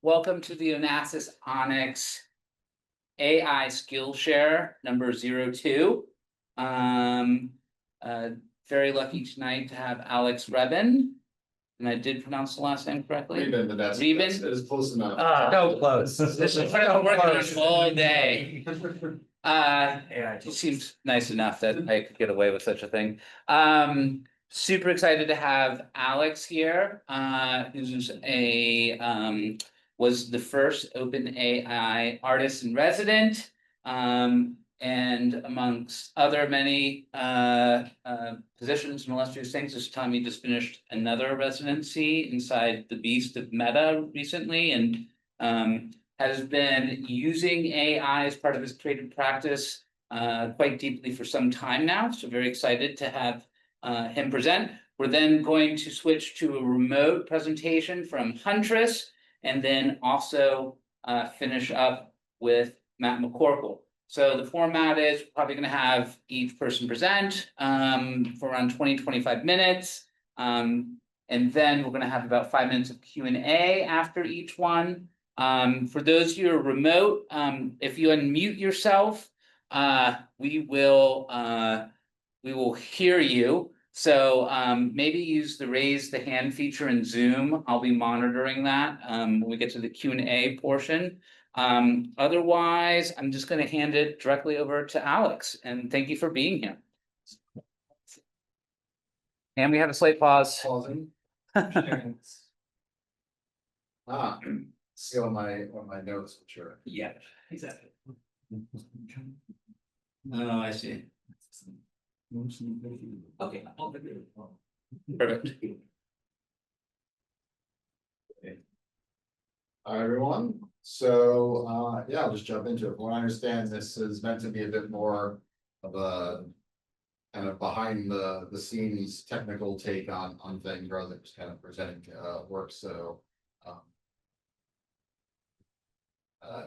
Welcome to the Onassis ONX AI Skillshare number 02. Very lucky tonight to have Alex Reben, and I did pronounce the last name correctly. Reben, but that's close enough. So close. This is what I'm working on all day. It seems nice enough that I could get away with such a thing. Super excited to have Alex here, who's was the first OpenAI artist in resident, and amongst other many positions and illustrious things. This time he just finished another residency inside the beast of Meta recently, and has been using AI as part of his creative practice quite deeply for some time now. So very excited to have him present. We're then going to switch to a remote presentation from Huntrezz, and then also finish up with Matt McCorkle. So the format is probably going to have each person present for around 20-25 minutes. And then we're going to have about 5 minutes of Q&A after each one. For those of you who are remote, if you unmute yourself, we will hear you. So maybe use the raise the hand feature in Zoom. I'll be monitoring that when we get to the Q&A portion. Otherwise, I'm just going to hand it directly over to Alex, and thank you for being here. And we have a slate pause. Pausing. See on my notes, which are Yeah, exactly. Oh, I see. Okay. Perfect. Hi, everyone. So yeah, I'll just jump into it. From what I understand, this is meant to be a bit more of a kind of behind the scenes technical take on things rather than just kind of presenting work. So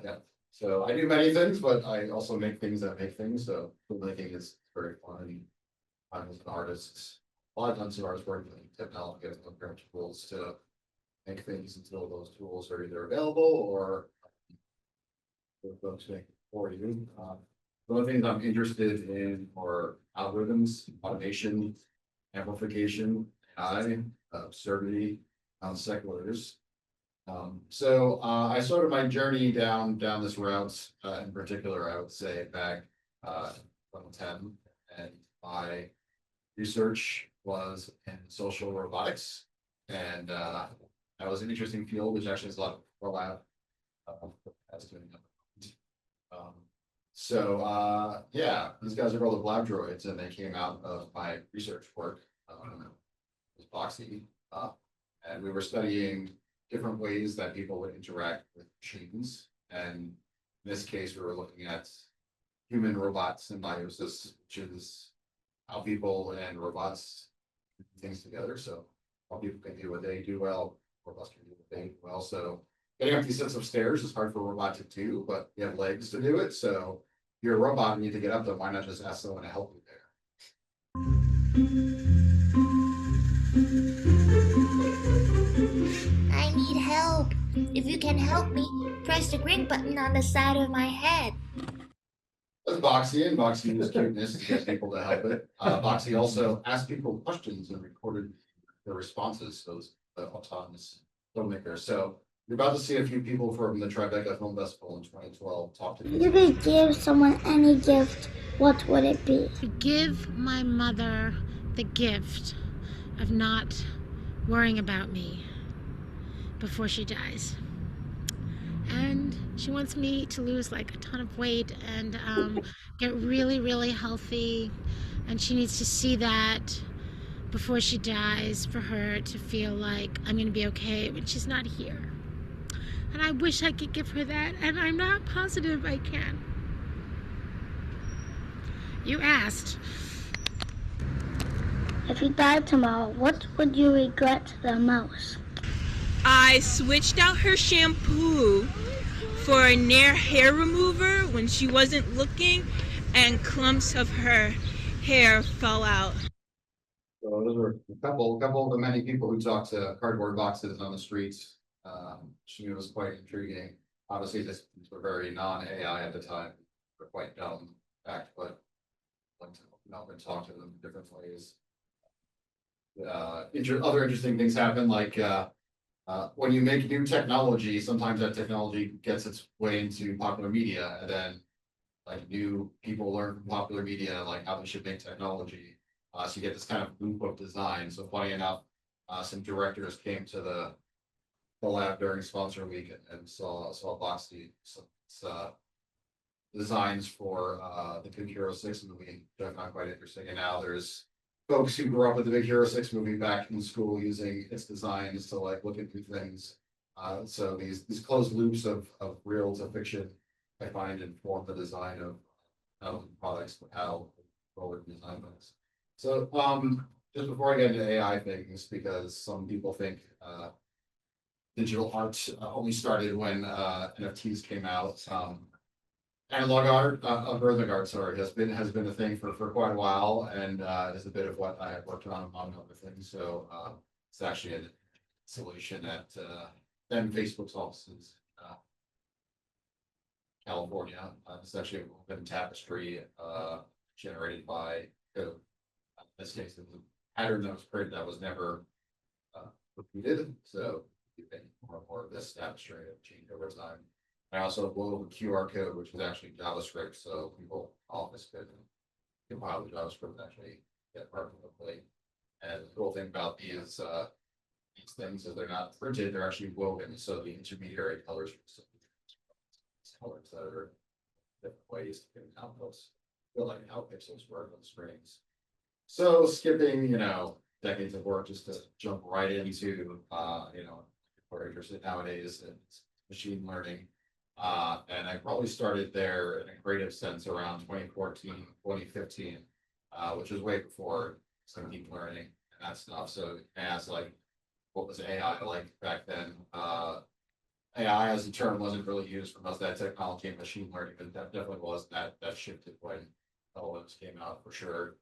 yeah. So I do many things, but I also make things that make things. So filmmaking is very fun. I'm an artist. Well, I've done some artist work with technology and different tools to make things until those tools are either available or folks make for you. The other things I'm interested in are algorithms, automation, amplification, AI, absurdity, non-sequiturs. So I started my journey down this route, in particular, I would say back 2010, and my research was in social robotics, and that was an interesting field, which actually has a lot of overlap. Yeah, these guys are called the Lab Droids, and they came out of my research work. It was Boxy, and we were studying different ways that people would interact with machines. And in this case, we were looking at human robot symbiosis, which is how people and robots do things together. So how people can do what they do well, robots can do what they do well. So getting up these sets of stairs is hard for a robot to do, but you have legs to do it. So if you're a robot and you need to get up them, why not just ask someone to help you there? I need help. If you can help me, press the green button on the side of my head. That's Boxy, and Boxy was cuteness to get people to help it. Boxy also asked people questions and recorded their responses, those autonomous filmmakers. So you're about to see a few people from the Tribeca Film Festival in 2012 talk to If you could give someone any gift, what would it be? To give my mother the gift of not worrying about me before she dies. And she wants me to lose like a ton of weight and get really, really healthy. And she needs to see that before she dies for her to feel like I'm going to be okay when she's not here. And I wish I could give her that, and I'm not positive I can. You asked. If you died tomorrow, what would you regret the most? I switched out her shampoo for a Nair hair remover when she wasn't looking, and clumps of her hair fell out. So those were a couple of the many people who talked to cardboard boxes on the streets which to me was quite intriguing. Obviously, these were very non-AI at the time, were quite dumb fact, but like to open up and talk to them in different ways. Other interesting things happen, like when you make new technology, sometimes that technology gets its way into popular media, and then like new people learn from popular media like how they should make technology. So you get this kind of loop of design. So funny enough, some directors came to the lab during sponsor week and saw Boxy some designs for the Big Hero 6 movie, which I found quite interesting. And now there's folks who grew up with the Big Hero 6 movie back in school using its designs to like look at new things. So these closed loops of real to fiction, I find inform the design of products, how forward design things. So just before I get into AI things, because some people think digital art only started when NFTs came out. Analog art, algorithmic art, sorry, has been a thing for quite a while, and is a bit of what I have worked on among other things. So it's actually an solution at then Facebook's offices, California. It's actually an open tapestry generated by code. In this case, it was a pattern that was created that was never repeated. So you think more and more of this tapestry have changed over time. I also wove a QR code, which is actually JavaScript, so people office could compile the JavaScript and actually get part of the plate. And the cool thing about these things is they're not printed; they're actually woven. So the intermediary colors colors that are different ways to get outputs, feel like how pixels work on screens. So skipping, decades of work just to jump right into, if we're interested nowadays in machine learning. And I probably started there in a creative sense around 2014, 2015, which was way before some deep learning and that stuff. So as like, what was AI like back then? AI as a term wasn't really used for most of that technology and machine learning, but that definitely was that shifted when LLMs came out for sure.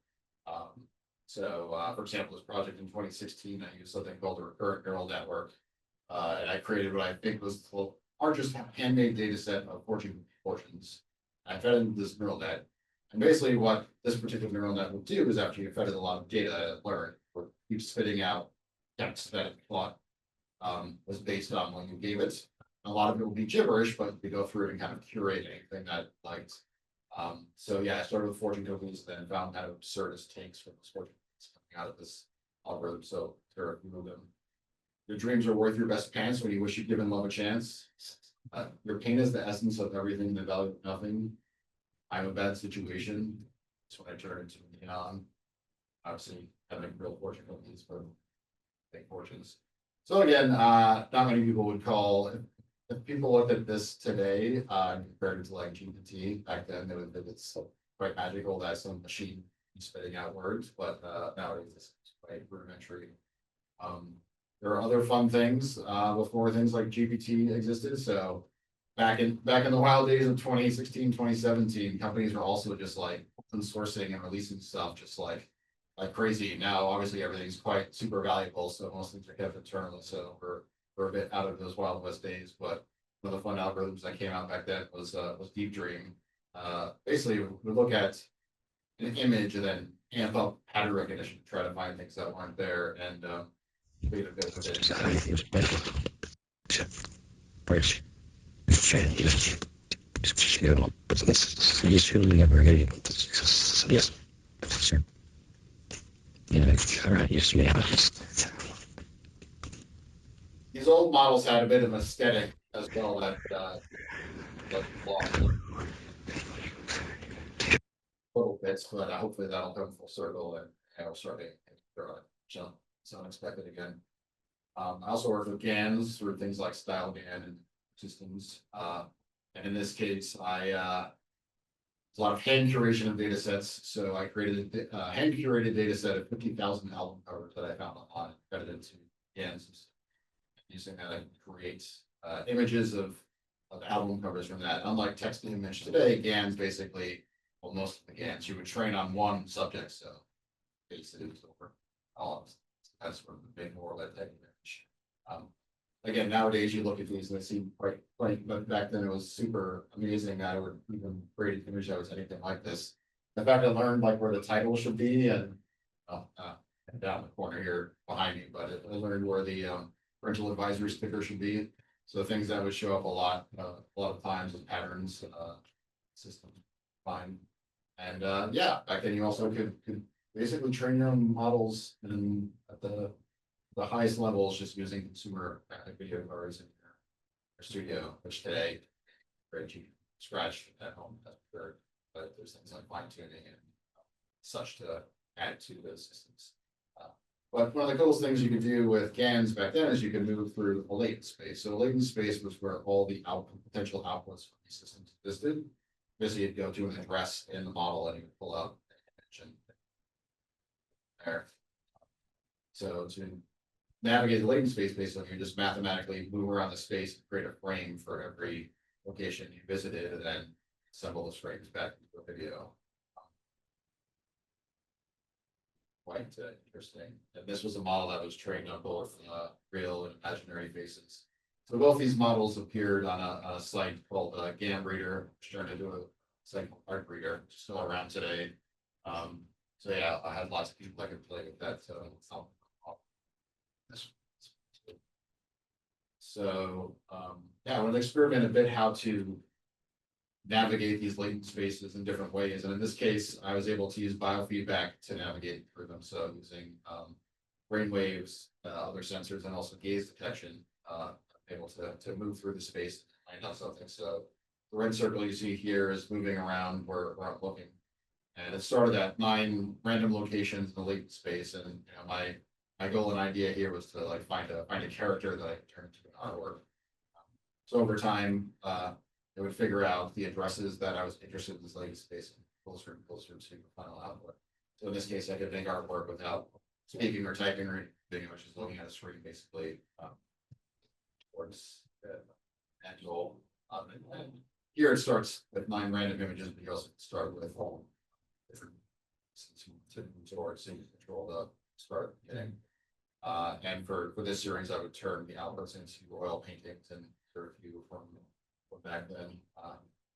For example, this project in 2016, I used something called a recurrent neural network. And I created what I think was the largest handmade data set of fortune proportions. I fed into this neural net. And basically what this particular neural net will do is after you fed it a lot of data it learned, or keeps spitting out text that it thought was based on when you gave it. A lot of it will be gibberish, but we go through it and kind of curate anything that it likes. I started with fortune cookies, then found kind of absurdist takes from this fortune cookies coming out of this algorithm. So to remove them. Your dreams are worth your best pants when you wish you'd given love a chance. Your pain is the essence of everything, the value of nothing. I'm a bad situation. That's when I turn into neon. Obviously, having real fortune cookies for big fortunes. So again, not many people would call. If people looked at this today, compared it to like GPT, back then they would think it's quite magical that some machine is spitting out words, but nowadays it's quite rudimentary. There are other fun things before things like GPT existed. So back in the wild days of 2016, 2017, companies were also just like open sourcing and releasing stuff just like crazy. Now, obviously, everything's quite super valuable, so most things are kept internally. So we're a bit out of those Wild West days. But one of the fun algorithms that came out back then was Deep Dream. Basically, we look at an image and then amp up pattern recognition to try to find things that weren't there and create a bit of These old models had a bit of aesthetic as well that lost little bits, but hopefully that'll come full circle and I'll start to jump. It's unexpected again. I also work with GANs for things like style GAN and systems. And in this case, there's a lot of hand curation of data sets. So I created a hand curated data set of 50,000 album covers that I found online, credited to GANs. Using that, I can create images of album covers from that. Unlike text to image today, GANs basically, well, most of the GANs, you would train on one subject. So basically, over all of that's sort of the big more of that type of image. again, nowadays you look at these and they seem quite, but back then it was super amazing that I would even create an image that was anything like this. In fact, I learned like where the title should be and, down in the corner here behind me, but I learned where the, parental advisory sticker should be. So things that would show up a lot of times with patterns, system, fine. And, yeah, back then you also could basically train your own models and at the highest levels just using consumer video cards in your studio, which today, great, you scratch at home, that's preferred, but there's things like fine tuning and such to add to those systems. But one of the coolest things you could do with GANs back then is you could move through a latent space. So a latent space was where all the potential outputs from these systems existed. Basically, you'd go to an address in the model and you would pull out an image and there. So to navigate the latent space, basically, you just mathematically move around the space and create a frame for every location you visited, and then assemble those frames back into a video. Quite interesting. And this was a model that was trained on both real and imaginary faces. So both these models appeared on a site called GAN Breeder, which turned into a site called Art Breeder, which is still around today. So yeah, I had lots of people that could play with that. So yeah, I want to experiment a bit how to navigate these latent spaces in different ways. And in this case, I was able to use biofeedback to navigate through them. So using brain waves, other sensors, and also gaze detection, able to move through the space and find out something. So the red circle you see here is moving around where I'm looking. And it started at 9 random locations in the latent space. And my goal and idea here was to like find a character that I could turn into an artwork. So over time, it would figure out the addresses that I was interested in this latent space and closer and closer to the final output. So in this case, I could make artwork without speaking or typing or anything. I was just looking at a screen basically towards the end goal. And here it starts with 9 random images, but you also start with different towards so you control the start getting. And for this series, I would turn the outputs into oil paintings and a few from back then.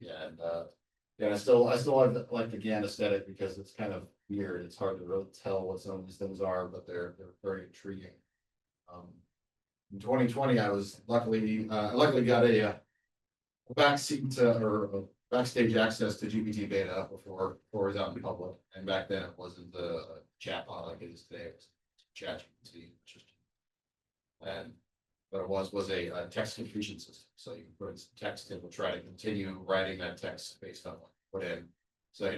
Yeah, I still like the GAN aesthetic because it's kind of weird. It's hard to really tell what some of these things are, but they're very intriguing. In 2020, I was luckily got a backseat or a backstage access to GPT beta before it was out in public. And back then it wasn't the chatbot like it is today. It was ChatGPT, and what it was a text completion system. So you put in text, it will try to continue writing that text based on what you put in. So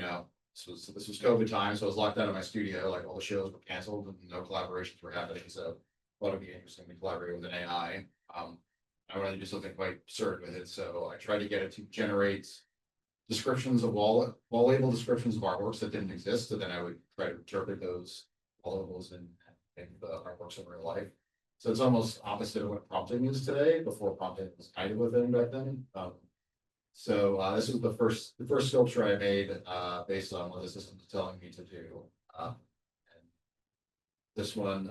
this was COVID time, so I was locked out of my studio. Like all the shows were canceled and no collaborations were happening. So I thought it'd be interesting to collaborate with an AI. I wanted to do something quite absurd with it, so I tried to get it to generate descriptions of wall label descriptions of artworks that didn't exist. So then I would try to interpret those wall labels and make the artworks in real life. So it's almost opposite of what prompting is today. Before prompting was kind of a thing back then. So this was the first sculpture I made based on what the system was telling me to do. And this one,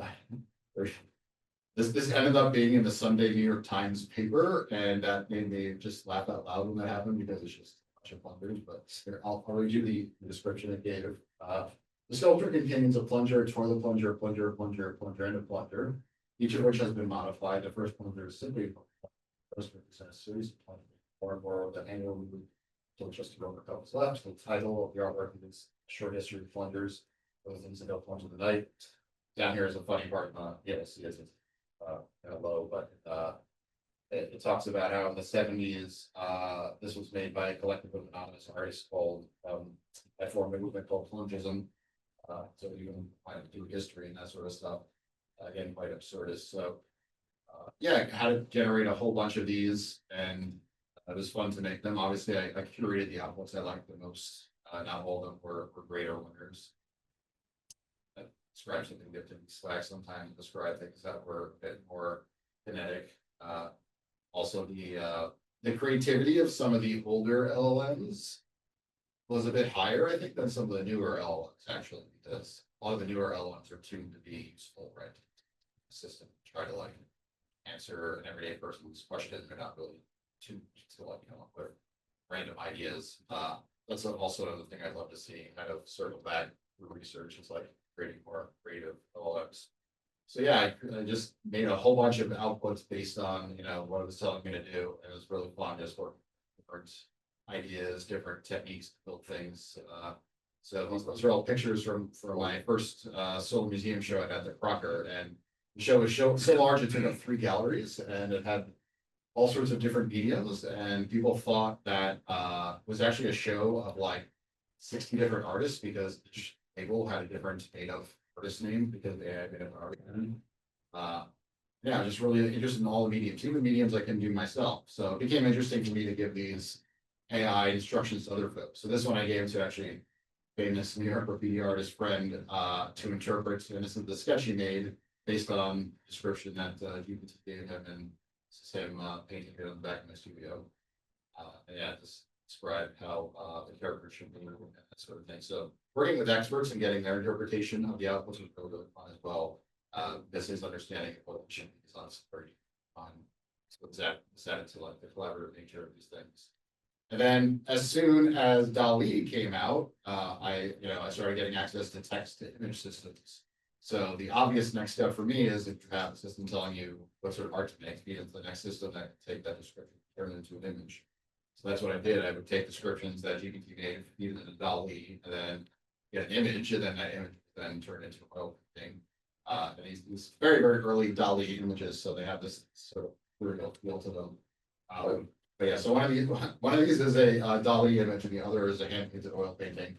this ended up being in the Sunday New York Times paper, and that made me just laugh out loud when that happened because it's just a bunch of plungers. But here, I'll read you the description it gave. The sculpture contains a plunger, toilet plunger, plunger, plunger, plunger, and a plunger, each of which has been modified. The first plunger is simply a series of plungers, more and more of the annual move until just a rover couples left. The title of the artwork is Short History of Plungers, those things that don't plunge in the night. Down here is a funny part. Yes, it's kind of low, but it talks about how in the 70s, this was made by a collective of anonymous artists called, that formed a movement called Plungism. So you can kind of do history and that sort of stuff. Again, quite absurdist. So yeah, how to generate a whole bunch of these, and it was fun to make them. Obviously, I curated the outputs I liked the most. Not all of them were great or winners. Scratch that can get to be Slack sometimes describe things that were a bit more kinetic. Also, the creativity of some of the older LLMs was a bit higher, I think, than some of the newer LLMs actually, because a lot of the newer LLMs are tuned to be useful, right? The system try to like answer an everyday person's question. They're not really too like, with random ideas. That's also another thing I'd love to see, kind of circle back through research, is like creating more creative LLMs. So yeah, I just made a whole bunch of outputs based on, what it was telling me to do. And it was really fun just working with different ideas, different techniques to build things. So those are all pictures from my first solar museum show I had at Crocker, and the show was so large it took up 3 galleries, and it had all sorts of different mediums, and people thought that was actually a show of like 60 different artists, because each table had a different native artist name because they had an artist. Yeah, just really interested in all the mediums, even mediums I can do myself. So it became interesting for me to give these AI instructions to other folks. So this one I gave to actually famous New York graffiti artist friend to interpret, and this is the sketch he made based on description that GPT gave him, and this is him painting it on the back of my studio. And yeah, just describe how the character should be and that sort of thing. So working with experts and getting their interpretation of the outputs was really fun as well. This is understanding of what should be designed very fun. So it's added to like the collaborative nature of these things. And then as soon as DALL-E came out, I started getting access to text to image systems. So the obvious next step for me is, if you have a system telling you what sort of art to make, feed into the next system that can take that description, turn it into an image. So that's what I did. I would take descriptions that GPT gave, feed it into DALL-E, and then get an image, and then that image then turn into a oil thing. And these very, very early DALL-E images, so they have this sort of real feel to them. But yeah, so one of these is a DALL-E image, and the other is a hand-painted oil painting,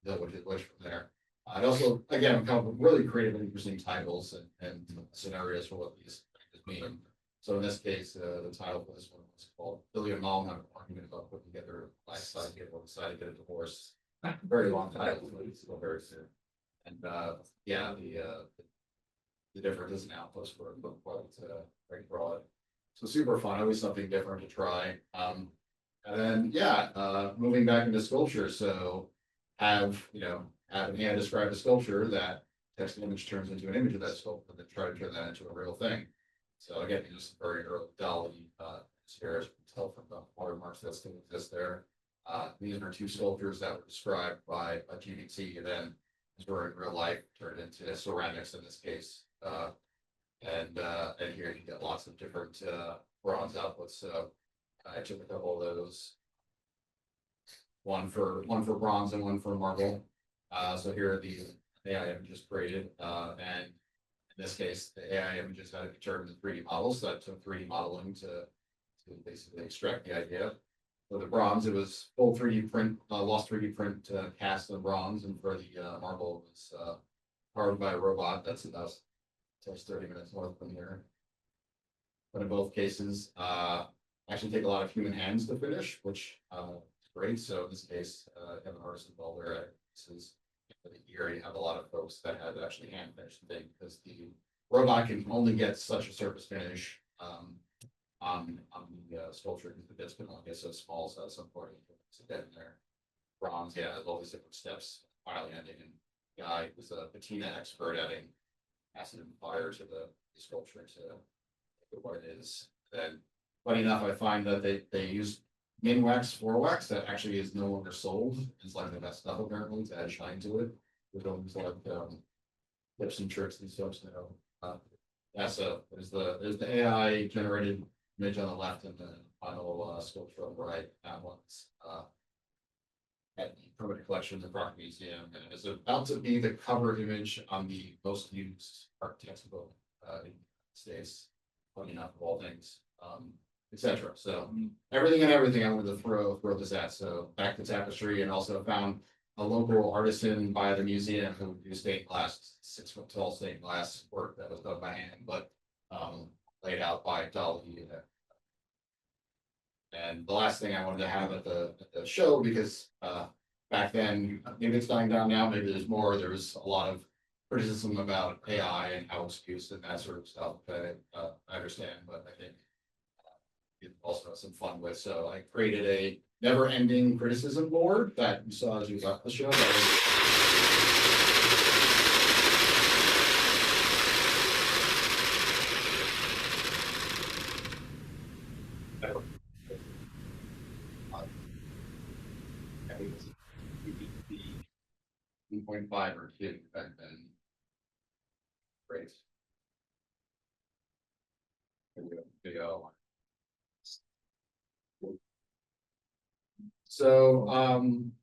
which from there. I also, again, come up with really creative and interesting titles and scenarios for what these mean. So in this case, the title for this one was called Billy and Mom Have an Argument About Putting Together a Lifestyle Table, Decided to Get a Divorce. Very long title, but it's still very soon. And yeah, the differences in outputs were quite very broad. So super fun, always something different to try. And then yeah, moving back into sculpture. So have an AI describe a sculpture, that text image turns into an image of that sculpture, and then try to turn that into a real thing. So again, just very early DALL-E here, as you can tell from the watermarks that still exist there. These are 2 sculptures that were described by a GPT, and then were in real life turned into ceramics in this case. And here you get lots of different bronze outputs. So I took a couple of those, one for bronze and one for marble. So here are the AI images created, and in this case, the AI images had to be turned into 3D models. So I took 3D modeling to basically extract the idea. For the bronze, it was full 3D print, lost 3D print cast of bronze, and for the marble, it was carved by a robot. That's about 30 minutes north from here. But in both cases, actually take a lot of human hands to finish, which is great. So in this case, I have an artist involved there. This is for the year, you have a lot of folks that had actually hand finished the thing, because the robot can only get such a surface finish on the sculpture, because the bits can only get so small. So at some point, it's a bit in there. Bronze, yeah, there's all these different steps, finally ending. And guy was a patina expert, adding acid and fire to the sculpture to make it what it is. Then, funny enough, I find that they use min wax for wax that actually is no longer sold. It's like the best stuff apparently to add shine to it. We don't use like tips and tricks and stuff. So yeah, so there's the AI generated image on the left, and the final sculpture on the right. That one's at the permanent collection of the Crocker Museum, and it's about to be the cover image on the most used art textbook in the States, funny enough, of all things, etc. So everything I wanted to throw this at. So back to tapestry, and also found a local artisan by the museum who would do stained glass, 6-foot tall stained glass work that was done by hand, but laid out by DALL-E. And the last thing I wanted to have at the show, because back then, maybe it's dying down now, maybe there's more. There was a lot of criticism about AI and how it's used and that sort of stuff. I understand, but I think it also has some fun with. So I created a never-ending criticism board that you saw as you got the show. 1.5 or 2 back then. Great. Video. So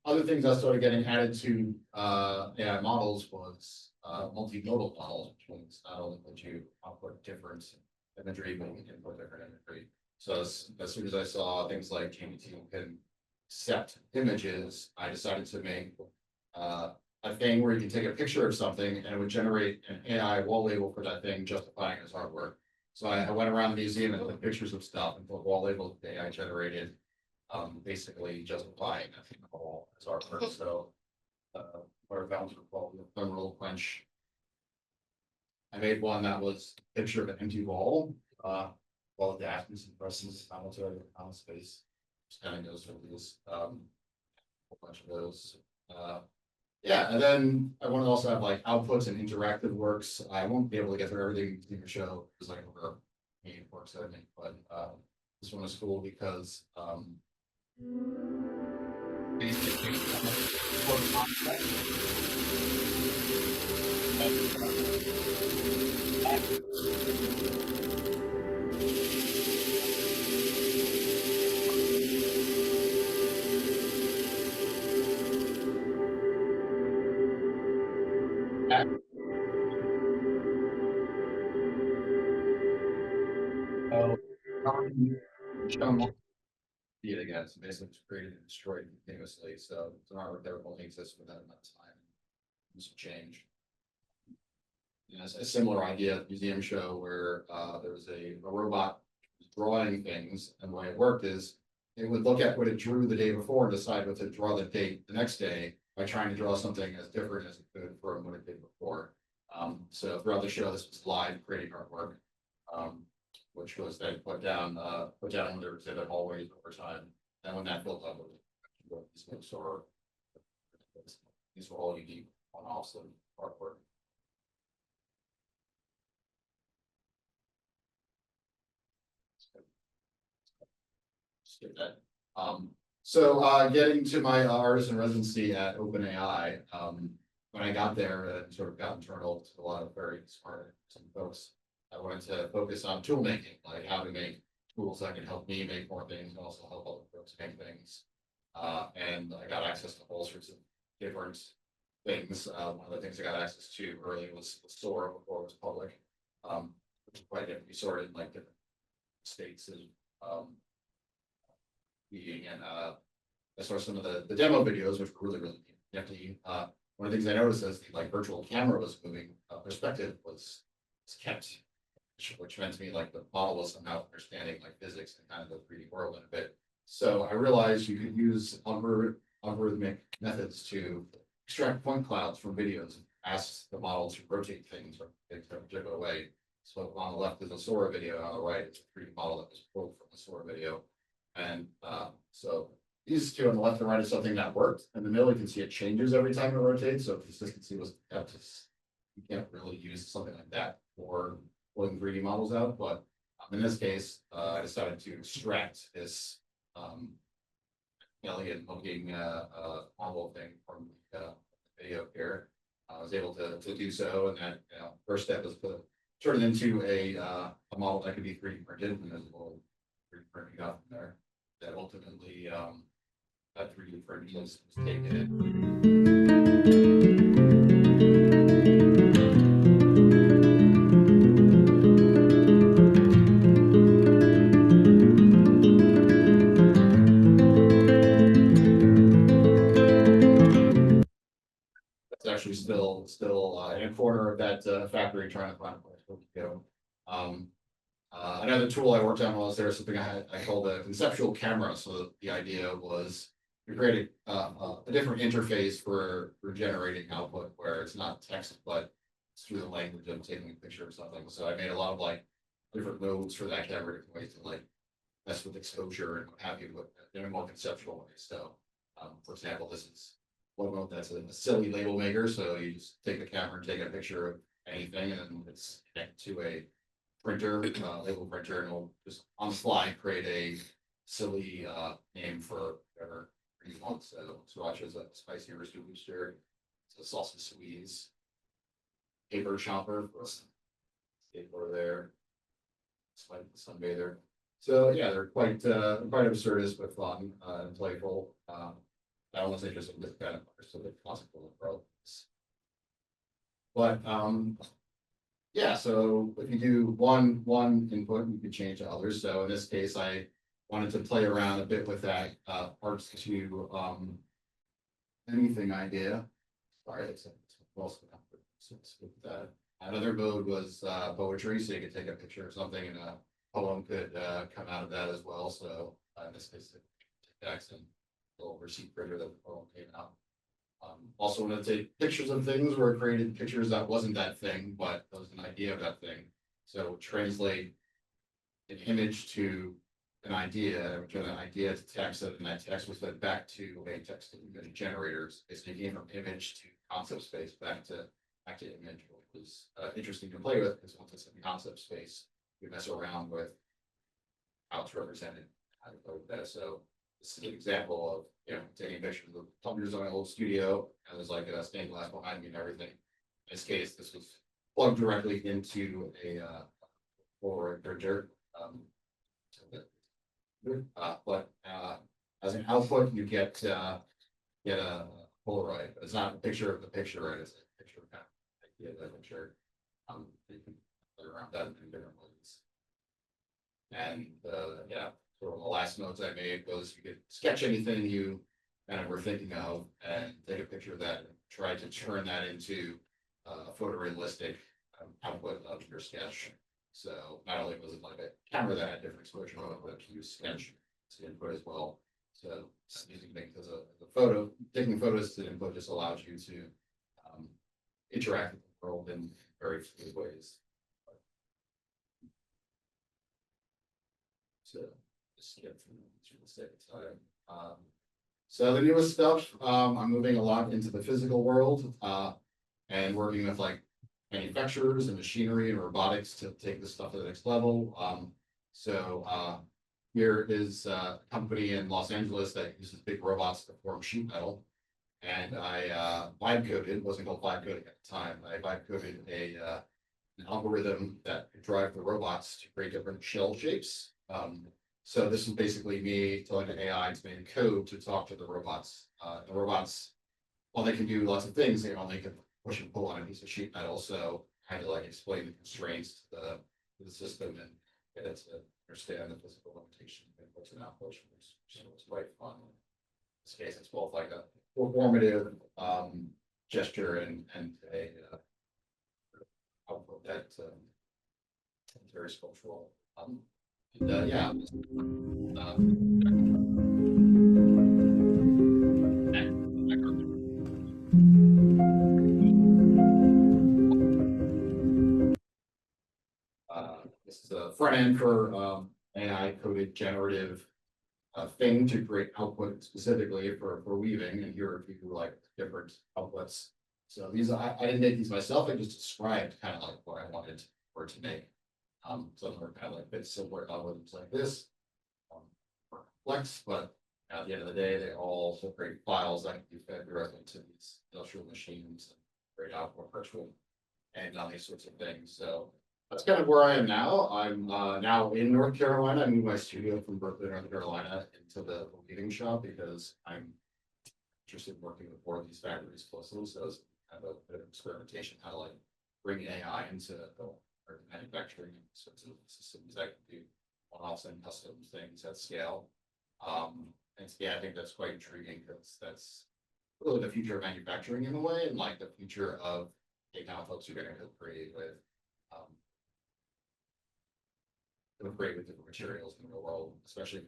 other things I started getting added to AI models was multimodal models, which means not only would you output different imagery, but you can input different imagery. So as soon as I saw things like GPT can accept images, I decided to make a thing where you can take a picture of something and it would generate an AI wall label for that thing, justifying its artwork. So I went around the museum and took pictures of stuff and put wall labels that AI generated, basically justifying that thing all as artwork. So our values were called the ephemeral quench. I made one that was a picture of an empty wall, while the Athens and presence common space. Just kind of goes through this whole bunch of those. Yeah, and then I want to also have like outputs and interactive works. I won't be able to get through everything in the show because like over 8 works I think, but this one is cool because basically see it again. So basically it's created and destroyed continuously. So it's an artwork that only exists for that amount of time. This will change. You know, it's a similar idea at the museum show where there was a robot drawing things, and the way it worked is it would look at what it drew the day before and decide what to draw the date the next day by trying to draw something as different as it could from what it did before. So throughout the show, this was live creating artwork, which was then put down in their exhibit hallways over time. And when that built up, these were all unique one-offs of artwork. Skip that. So getting to my artist in residency at OpenAI, when I got there and sort of got internal to a lot of very smart folks, I wanted to focus on tool making, like how to make tools that can help me make more things and also help other folks make things. And I got access to all sorts of different things. One of the things I got access to early was Sora before it was public, which is quite different. We sorted in like different states of being, and I saw some of the demo videos, which were really nifty. One of the things I noticed as the like virtual camera was moving, perspective was kept, which meant to me like the model was somehow understanding like physics and kind of the 3D world in a bit. So I realized you could use algorithmic methods to extract point clouds from videos and ask the model to rotate things or in a particular way. So on the left is a Sora video, on the right is a 3D model that was pulled from the Sora video. And so these two on the left and right is something that worked. In the middle, you can see it changes every time it rotates. So consistency was kept. You can't really use something like that for pulling 3D models out. But in this case, I decided to extract this alien looking envelope thing from the video here. I was able to do so. And that first step was to turn it into a model that could be 3D printed, and there's a little 3D printing out from there. That ultimately that 3D printing was taken in. That's actually still in a corner of that factory trying to find a place where to go. Another tool I worked on was there something I called a conceptual camera. So the idea was to create a different interface for generating output where it's not text, but it's through the language of taking a picture of something. So I made a lot of like different modes for that camera, different ways to like mess with exposure and what have you, but in a more conceptual way. So for example, this is one mode that's a silly label maker. So you just take the camera and take a picture of anything, and then it's connected to a printer, label printer, and it'll just on the fly create a silly name for whatever you want. So Swatch is a spicy rooster booster. a sausage squeeze. Paper chomper for us. Skateboard there. Sunbather. So yeah, they're quite absurdist but fun and playful. I don't want to say just this kind of sort of classical approach. But yeah, so if you do one input, you can change to others. So in this case, I wanted to play around a bit with that parts to anything idea. Sorry, it's that. Another mode was poetry, so you could take a picture of something and a poem could come out of that as well. So in this case, Jackson, little receipt printer that the poem came out. Also want to take pictures of things where it created pictures that wasn't that thing, but there was an idea of that thing. So translate an image to an idea, turn an idea to text, and that text was fed back to a text to image generators. Basically came from image to concept space back to image, which was interesting to play with because once it's in concept space, you mess around with how it's represented, how to play with that. So this is an example of, taking pictures of tumblers on an old studio, and there's like a stained glass behind me and everything. In this case, this was plugged directly into a Polaroid printer. But as an output, you get a Polaroid, but it's not a picture of the picture, right? It's a picture of kind of idea of the picture. You can play around that in different ways. And yeah. So the last notes I made was you could sketch anything you kind of were thinking of and take a picture of that and try to turn that into a photorealistic output of your sketch. So not only was it like a camera that had different exposure, but you use sketch to input as well. So using things as a photo, taking photos to input just allows you to interact with the world in very fluid ways. So skip through the state time. So the newest stuff, I'm moving a lot into the physical world and working with like manufacturers and machinery and robotics to take this stuff to the next level. Here is a company in Los Angeles that uses big robots to form sheet metal. And I vibe coded, wasn't called vibe coding at the time. I vibe coded an algorithm that could drive the robots to create different shell shapes. So this is basically me telling the AI to make code to talk to the robots. The robots, while they can do lots of things, they only can push and pull on a piece of sheet metal. So I had to like explain the constraints to the system and get it to understand the physical limitation and what's an output, which was quite fun. In this case, it's both like a performative gesture and a output that is very sculptural. Yeah. This is a front end for AI coded generative thing to create output specifically for weaving, and here are a few like different outputs. So these I didn't make these myself. I just described kind of like what I wanted for it to make. Some of them are kind of like bit similar algorithms like this, complex, but at the end of the day, they all create files that can be fed directly to these industrial machines and create output virtual and all these sorts of things. So that's kind of where I am now. I'm now in North Carolina. I moved my studio from Berkeley, North Carolina into the weaving shop because I'm interested in working with more of these factories closely. So it's kind of a bit of experimentation, how to like bring AI into the manufacturing sorts of systems that can do one-offs and custom things at scale. And yeah, I think that's quite intriguing because that's really the future of manufacturing in a way, and like the future of how folks are going to create with different materials in the world, especially if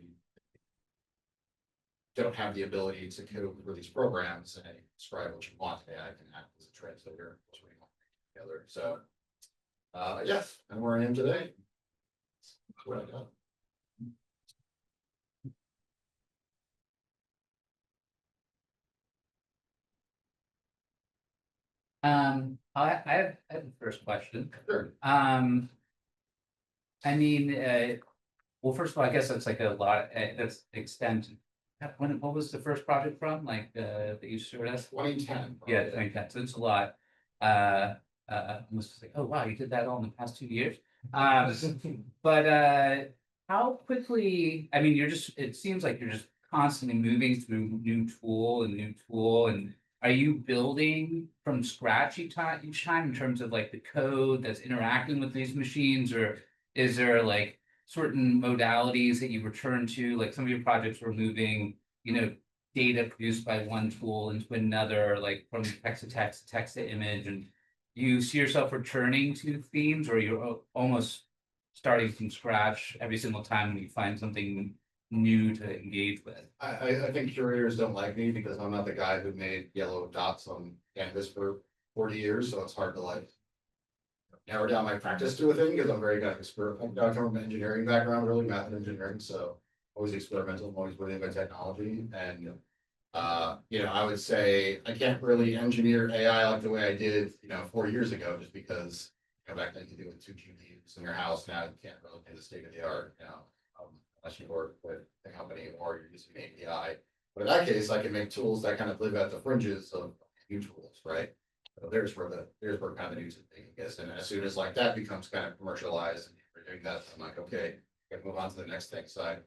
you don't have the ability to code for these programs and describe what you want. AI can act as a translator together. So yes, and where I am today. That's what I got. I have the first question. Sure. I mean, well, first of all, I guess that's like a lot, that's extent what was the first project from, like, that you shared us? 2010. Yeah, 2010, so it's a lot. Almost like, oh, wow, you did that all in the past 2 years. But how quickly, I mean, it seems like you're just constantly moving through new tool and new tool, and are you building from scratch each time in terms of like the code that's interacting with these machines, or is there like certain modalities that you return to, like some of your projects were moving, data produced by one tool into another, like from text to text, text to image, and you see yourself returning to themes, or you're almost starting from scratch every single time when you find something new to engage with? I think curators don't like me because I'm not the guy who made yellow dots on canvas for 40 years, so it's hard to like narrow down my practice to a thing because I'm very kind of experimental. I come from an engineering background, really math and engineering, so always experimental, I'm always working with technology. And I would say I can't really engineer AI like the way I did, 4 years ago, just because back then you do it with 2 GPUs in your house. Now you can't really do the state of the art, unless you work with the company or you're using API. But in that case, I can make tools that kind of live at the fringes of new tools, right? So there's where kind of the new thing is. And as soon as like that becomes kind of commercialized and you're doing that, I'm like, okay, I can move on to the next thing. So I'm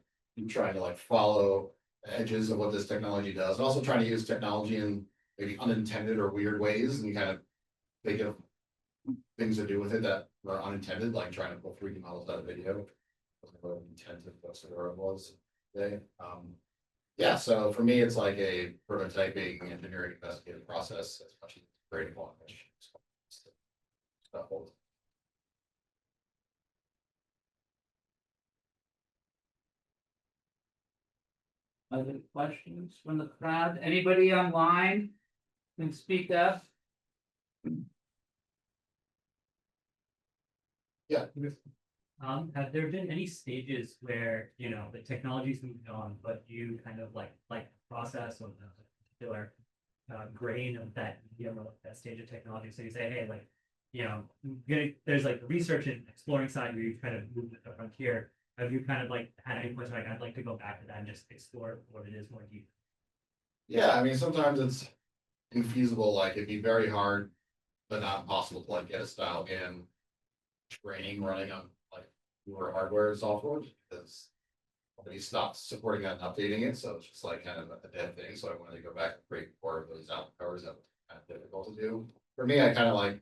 trying to like follow the edges of what this technology does, and also trying to use technology in maybe unintended or weird ways, and you kind of think of things to do with it that are unintended, like trying to pull 3D models out of video. Intent of what sort of was today. Yeah, so for me, it's like a prototyping, engineering, investigative process as much as creating one. Other questions from the crowd? Anybody online can speak up? Yeah. Have there been any stages where, the technology's moved on, but you kind of like the process of the particular grain of that medium or that stage of technology? So you say, hey, like, there's like the research and exploring side where you kind of move at the frontier. Have you kind of like had any points like I'd like to go back to that and just explore what it is more deep? Yeah, I mean, sometimes it's infeasible. Like it'd be very hard, but not impossible to like get a style in training running on like newer hardware and software, because somebody stopped supporting that and updating it. So it's just like kind of a dead thing. So I wanted to go back and create more of those output covers that was kind of difficult to do. For me, I kind of like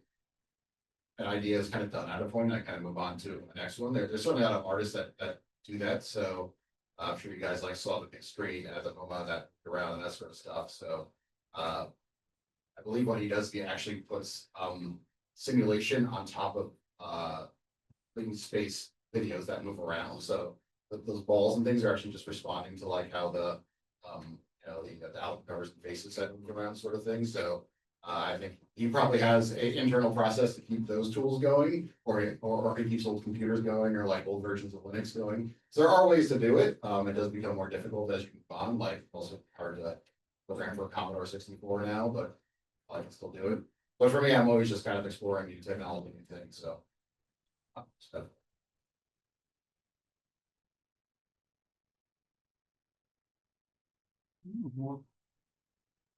an idea is kind of done at a point. I kind of move on to the next one. There's certainly a lot of artists that do that. So I'm sure you guys like saw the big screen at the moment that around and that sort of stuff. So I believe what he does, he actually puts simulation on top of space videos that move around. So those balls and things are actually just responding to like how the album covers and faces that move around sort of thing. So I think he probably has an internal process to keep those tools going, or he keeps old computers going, or like old versions of Linux going. So there are ways to do it. It does become more difficult as you move on. Like also hard to program for a Commodore 64 now, but I can still do it. But for me, I'm always just kind of exploring new technology and things. So. Well,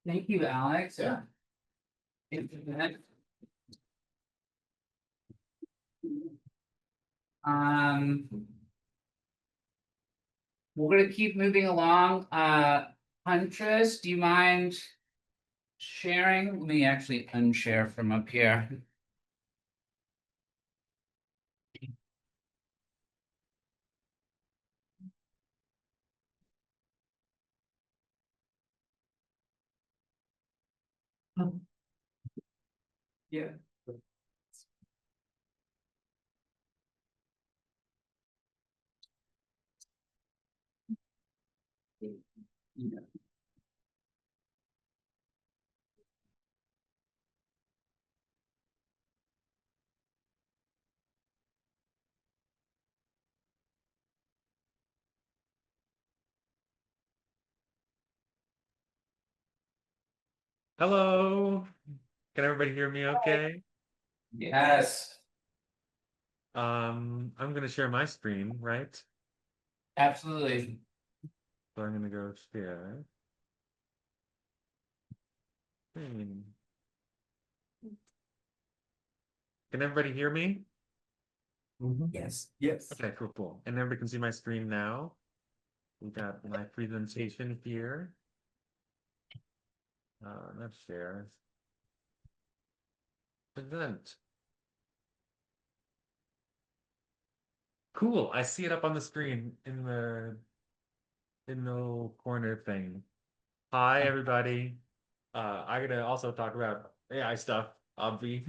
thank you, Alex. Yeah. We're gonna keep moving along. Huntrezz, do you mind sharing? Let me actually unshare from up here. Yeah. Hello. Can everybody hear me okay? Yes, I'm gonna share my screen, right? absolutely. So I'm gonna go share. Can everybody hear me? Yes. Yes. Okay, cool. And everybody can see my screen now. We got my presentation here. Let's share. Present. Cool. I see it up on the screen in the little corner thing. Hi, everybody. I'm gonna also talk about AI stuff, obvi.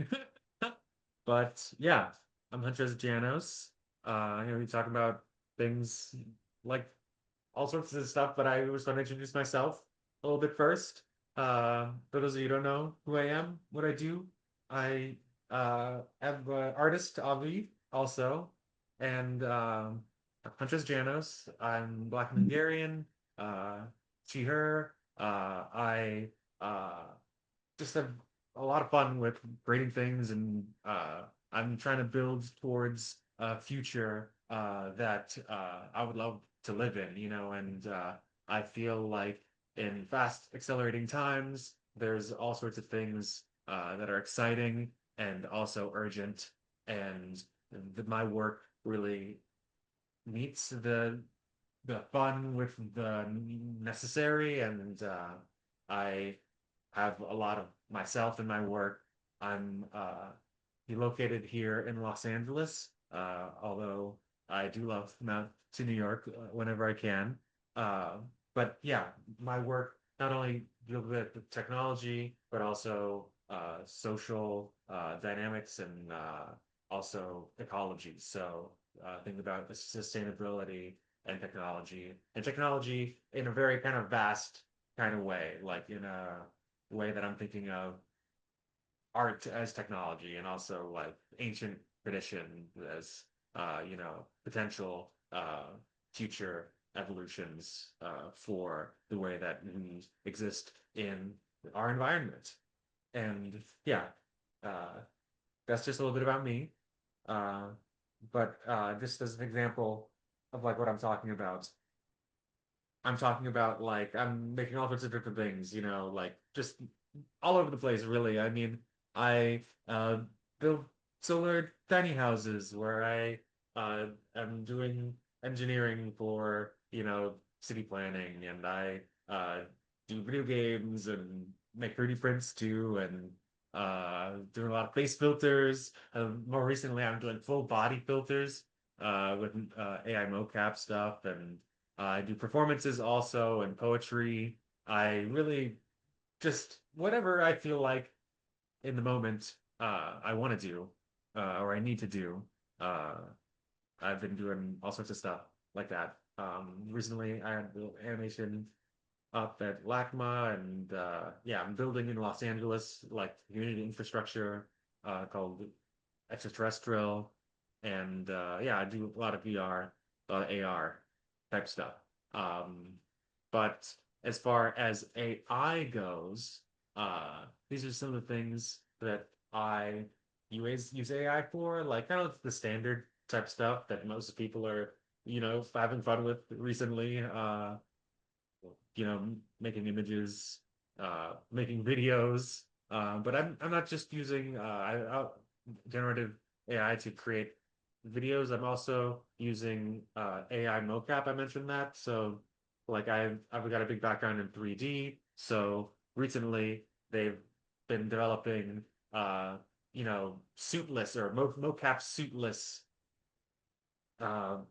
But yeah, I'm Huntrezz Janos. I'm gonna be talking about things like all sorts of stuff, but I always want to introduce myself a little bit first. For those of you who don't know who I am, what I do, I am an artist, obvi, also, and Huntrezz Janos. I'm Black and Hungarian, she, her. I just have a lot of fun with creating things, and I'm trying to build towards a future that I would love to live in, and I feel like in fast accelerating times, there's all sorts of things that are exciting and also urgent, and my work really meets the fun with the necessary, and I have a lot of myself in my work. I'm located here in Los Angeles, although I do love to come out to New York whenever I can. Uh, but yeah, my work not only deals with technology, but also social dynamics and also ecology. So think about the sustainability and technology in a very kind of vast kind of way, like in a way that I'm thinking of art as technology, and also like ancient tradition as potential future evolutions for the way that we exist in our environment. And yeah, uh, that's just a little bit about me. Uh, but just as an example of like what I'm talking about, like I'm making all sorts of different things, like just all over the place, really. I mean, I build solar tiny houses where I am doing engineering for, city planning, and I do video games and make 3D prints too, and doing a lot of face filters. More recently, I'm doing full body filters with AI mocap stuff, and I do performances also and poetry. I really just whatever I feel like in the moment I want to do or I need to do. Uh, I've been doing all sorts of stuff like that. Recently, I had the animation up at LACMA, and yeah, I'm building in Los Angeles like community infrastructure called extraterrestrial, and yeah, I do a lot of VR, a lot of AR type stuff. Um, but as far as AI goes, these are some of the things that I use AI for, like kind of the standard type stuff that most people are, having fun with recently. Making images, making videos. But I'm not just using generative AI to create videos. I'm also using AI mocap. I mentioned that. So like I've got a big background in 3D. So recently they've been developing suitless or mocap suitless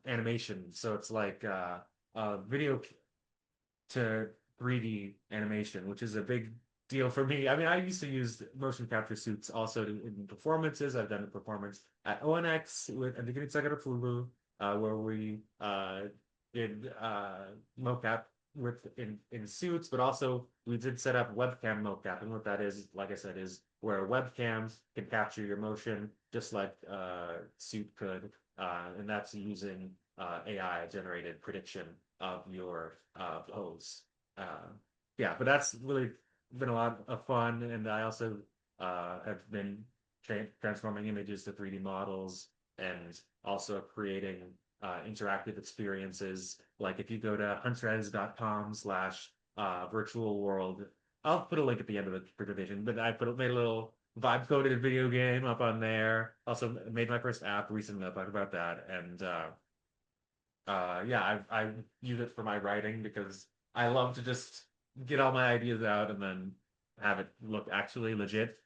animation. So it's like video to 3D animation, which is a big deal for me. I mean, I used to use motion capture suits also in performances. I've done a performance at ONX with I think it's like at a Fulu, where we did mocap in suits, but also we did set up webcam mocap. And what that is, like I said, is where webcams can capture your motion just like suit could, and that's using AI generated prediction of your pose. Yeah, but that's really been a lot of fun, and I also have been transforming images to 3D models, and also creating interactive experiences. Like if you go to huntrezz.com/virtual world, I'll put a link at the end of the presentation, but made a little vibe coded video game up on there. Also made my first app recently. I'll talk about that. And yeah, I use it for my writing because I love to just get all my ideas out and then have it look actually legit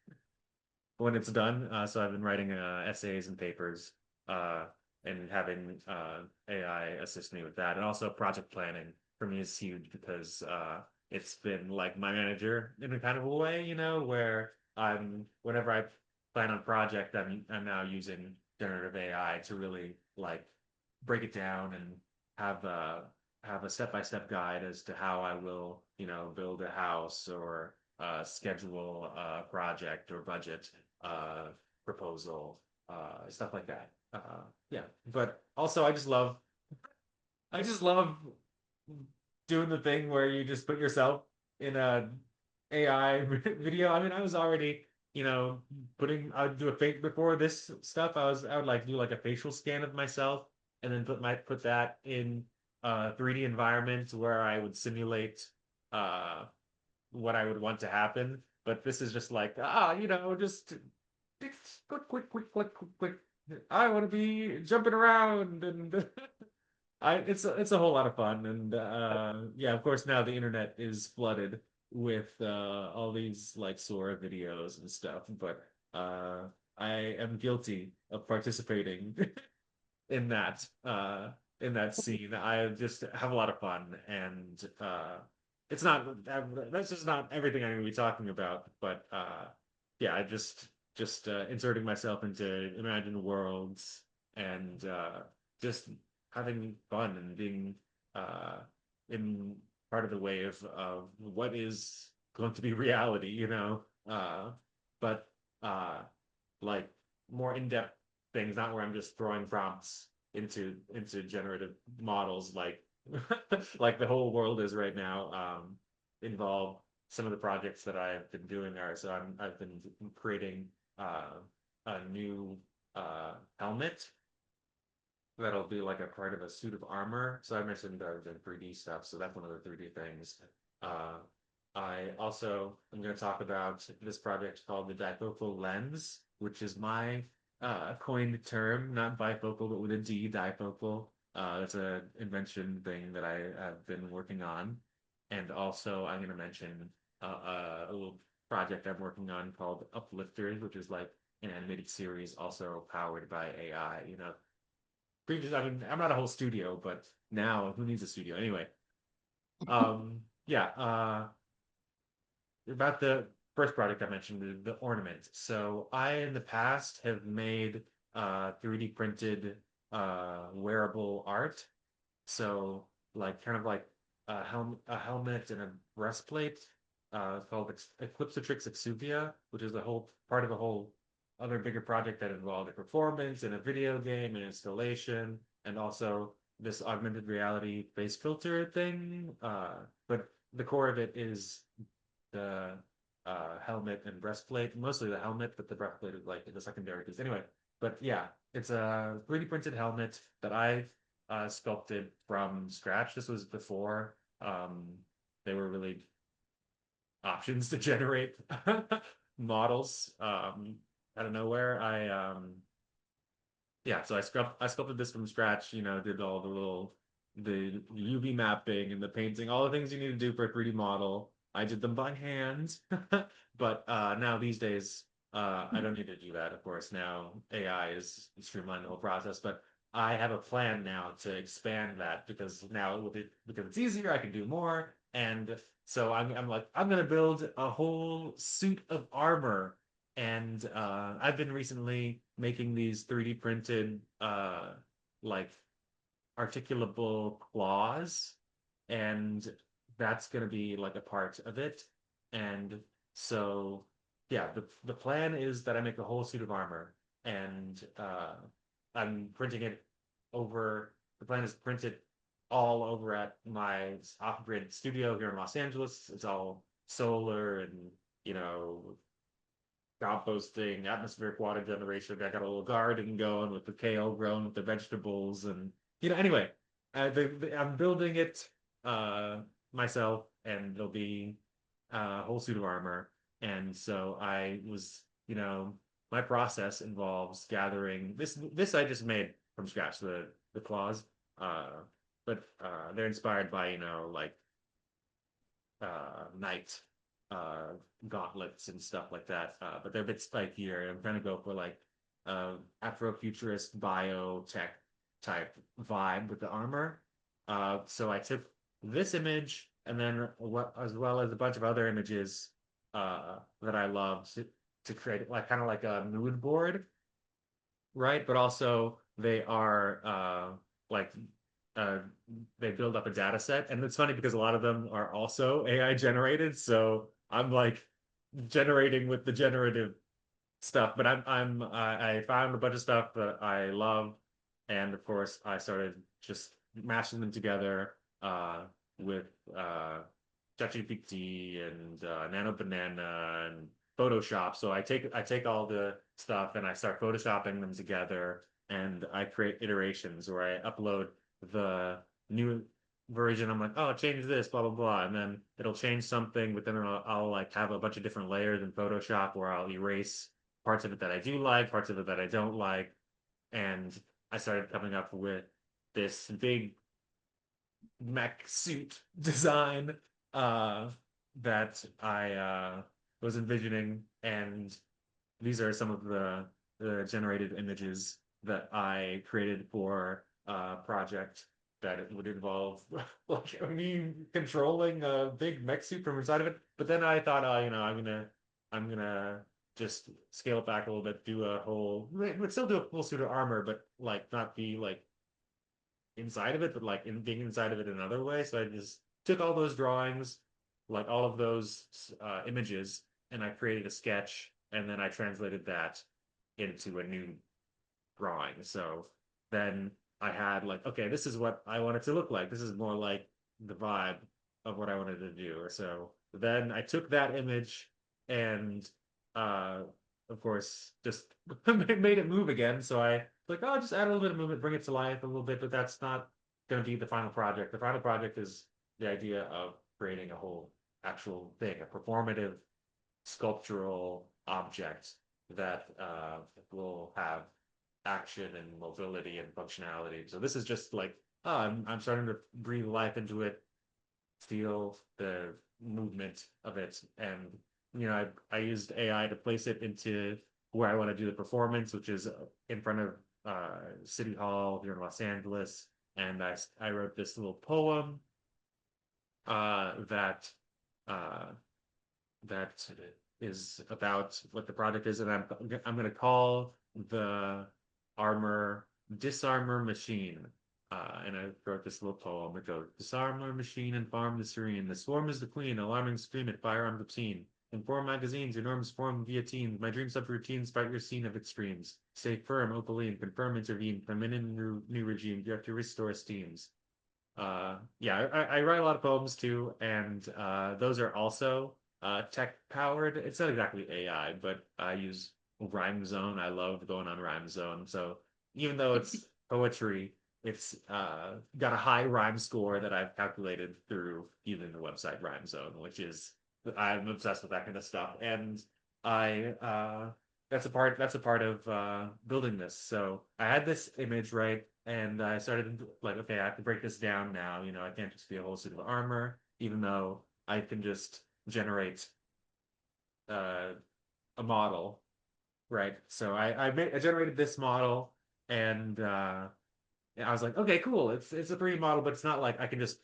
when it's done. So I've been writing essays and papers uh, and having AI assist me with that. And also project planning for me is huge because it's been like my manager in a kind of a way, where whenever I plan on project, I'm now using generative AI to really like break it down and have a step-by-step guide as to how I will, build a house or schedule a project or budget proposal, stuff like that. Yeah, but also I just love doing the thing where you just put yourself in a AI video. I mean, I was already, I'd do a fake before this stuff. I would like do like a facial scan of myself and then put that in a 3D environment where I would simulate what I would want to happen. But this is just like, just quick. I want to be jumping around and it's a whole lot of fun. And yeah, of course now the internet is flooded with all these like Sora videos and stuff, but I am guilty of participating in that scene. I just have a lot of fun, and it's not that's just not everything I'm going to be talking about, but yeah, I just inserting myself into imagined worlds and just having fun and being in part of the wave of what is going to be reality, but like more in-depth things, not where I'm just throwing prompts into generative models like like the whole world is right now. Involve some of the projects that I've been doing are so I've been creating a new helmet that'll be like a part of a suit of armor. So I mentioned the 3D stuff, so that's one of the 3D things. I also am going to talk about this project called the difocal lens, which is my coined term, not bifocal, but with a D, difocal. That's an invention thing that I have been working on. And also, I'm going to mention a little project I'm working on called Uplifters, which is like an animated series also powered by AI. Previously, I mean, I'm not a whole studio, but now who needs a studio anyway? Yeah. About the first project I mentioned, the ornament. So I, in the past, have made 3D printed wearable art. So like kind of like a helmet and a breastplate called Eclipsatrix Exuvia, which is a whole part of a whole other bigger project that involved a performance in a video game, an installation, and also this augmented reality face filter thing. But the core of it is the helmet and breastplate, mostly the helmet, but the breastplate is like the secondary piece. Anyway, but yeah, it's a 3D printed helmet that I sculpted from scratch. This was before they were really options to generate models out of nowhere. Yeah, so I sculpted this from scratch, did all the UV mapping and the painting, all the things you need to do for a 3D model. I did them by hand. But now these days I don't need to do that, of course. Now AI is streamlined the whole process, but I have a plan now to expand that because because it's easier, I can do more. And so I'm like, I'm gonna build a whole suit of armor. And I've been recently making these 3D printed like articulable claws, and that's gonna be like a part of it. And so yeah, the plan is that I make a whole suit of armor, and I'm printing it over. The plan is to print it all over at my off-grid studio here in Los Angeles. It's all solar and composting, atmospheric water generation. I got a little garden going with the kale growing with the vegetables and Anyway, I'm building it myself, and there'll be a whole suit of armor. And so I was, my process involves gathering this I just made from scratch, the claws. But they're inspired by, like knight gauntlets and stuff like that. But they're a bit spikier. I'm trying to go for like Afrofuturist biotech type vibe with the armor. So I took this image, and then as well as a bunch of other images that I love to create like kind of like a mood board, right? But also they are like uh, they build up a data set, and it's funny because a lot of them are also AI generated. So I'm like generating with the generative stuff, but I found a bunch of stuff that I love, and of course I started just mashing them together with ChatGPT and Nano Banana and Photoshop. So I take all the stuff and I start photoshopping them together, and I create iterations where I upload the new version. I'm like, oh, change this, blah blah blah, and then it'll change something, but then I'll like have a bunch of different layers in Photoshop where I'll erase parts of it that I do like, parts of it that I don't like, and I started coming up with this big mech suit design that I was envisioning, and these are some of the generated images that I created for a project that it would involve like me controlling a big mech suit from inside of it. But then I thought, I'm gonna just scale it back a little bit, do a whole, would still do a full suit of armor, but like not be like inside of it, but like being inside of it another way. So I just took all those drawings, like all of those images, and I created a sketch, and then I translated that into a new drawing. So then I had like, okay, this is what I want it to look like. This is more like the vibe of what I wanted to do. So then I took that image and uh of course just made it move again. So I like, oh, just add a little bit of movement, bring it to life a little bit, but that's not going to be the final project. The final project is the idea of creating a whole actual thing, a performative sculptural object that will have action and mobility and functionality. So this is just like, oh, I'm starting to breathe life into it, feel the movement of it, and I used AI to place it into where I want to do the performance, which is in front of City Hall here in Los Angeles, and I wrote this little poem that uh, that is about what the project is, and I'm going to call the armor Disarmor Machine. And I wrote this little poem. It goes, Disarmor Machine and farm the serene. The swarm is the queen, alarming scream at firearms obscene. In 4 magazines, enormous form guillotines. My dreams of routines fight your scene of extremes. Stay firm, opaline, confirm, intervene. From in new regime, you have to restore esteems. Yeah, I write a lot of poems too, and those are also tech powered. It's not exactly AI, but I use Rhyme Zone. I love going on Rhyme Zone. So even though it's poetry, it's got a high rhyme score that I've calculated through using the website Rhyme Zone, which is I'm obsessed with that kind of stuff. And I that's a part of building this. So I had this image, right? And I started like, okay, I have to break this down now. I can't just be a whole suit of armor, even though I can just generate a model, right? So I generated this model, and I was like, okay, cool. It's a 3D model, but it's not like I can just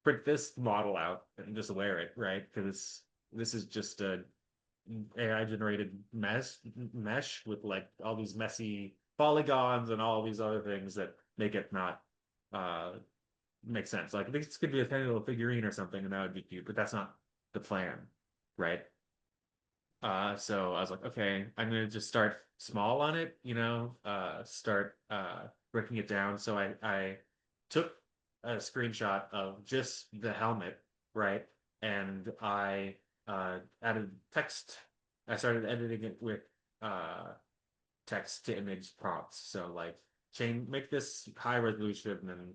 print this model out and just wear it, right? Because this is just a AI generated mesh with like all these messy polygons and all these other things that make it not make sense. Like this could be a tiny little figurine or something, and that would be cute, but that's not the plan, right? So I was like, okay, I'm gonna just start small on it, start breaking it down. So I took a screenshot of just the helmet, right? And I added text. I started editing it with text to image prompts. So like make this high resolution, and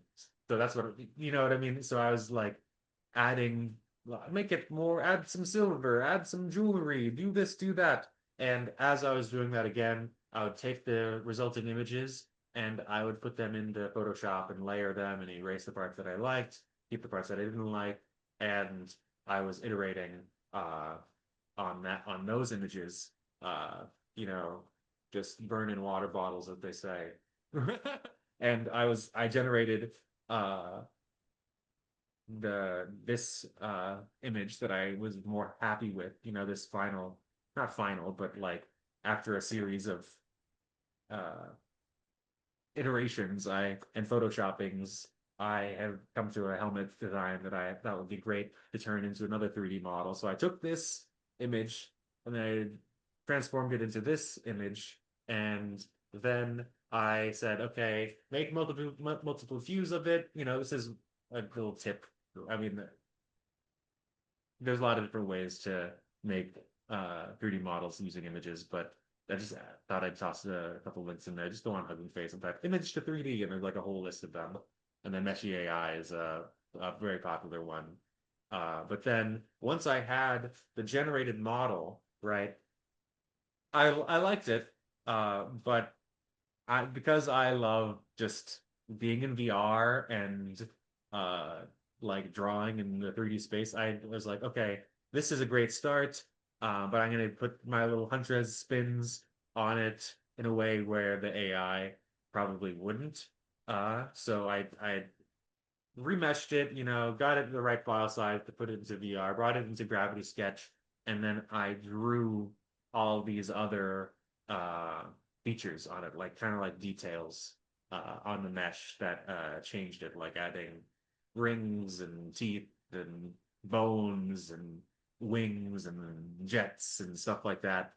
so that's what you know what I mean. So I was like adding, make it more, add some silver, add some jewelry, do this, do that. And as I was doing that again, I would take the resulting images and I would put them into Photoshop and layer them and erase the parts that I liked, keep the parts that I didn't like, and I was iterating on those images, you know, just burn in water bottles, as they say. And I generated this image that I was more happy with, you know, this final, not final, but like after a series of uh iterations and photoshoppings, I have come to a helmet design that I thought would be great to turn into another 3D model. So I took this image and then I transformed it into this image, and then I said, okay, make multiple views of it. You know, this is a little tip. I mean, there's a lot of different ways to make 3D models using images, but I just thought I'd toss a couple links in there. Just go on Hugging Face and type image to 3D, and there's like a whole list of them. And then Meshi AI is a very popular one. But then once I had the generated model, right, I liked it, but because I love just being in VR and like drawing in the 3D space, I was like, okay, this is a great start, but I'm gonna put my little Huntrezz spins on it in a way where the AI probably wouldn't. So I remeshed it, you know, got it in the right file size to put it into VR, brought it into Gravity Sketch, and then I drew all these other features on it, like kind of like details on the mesh that changed it, like adding rings and teeth and bones and wings and jets and stuff like that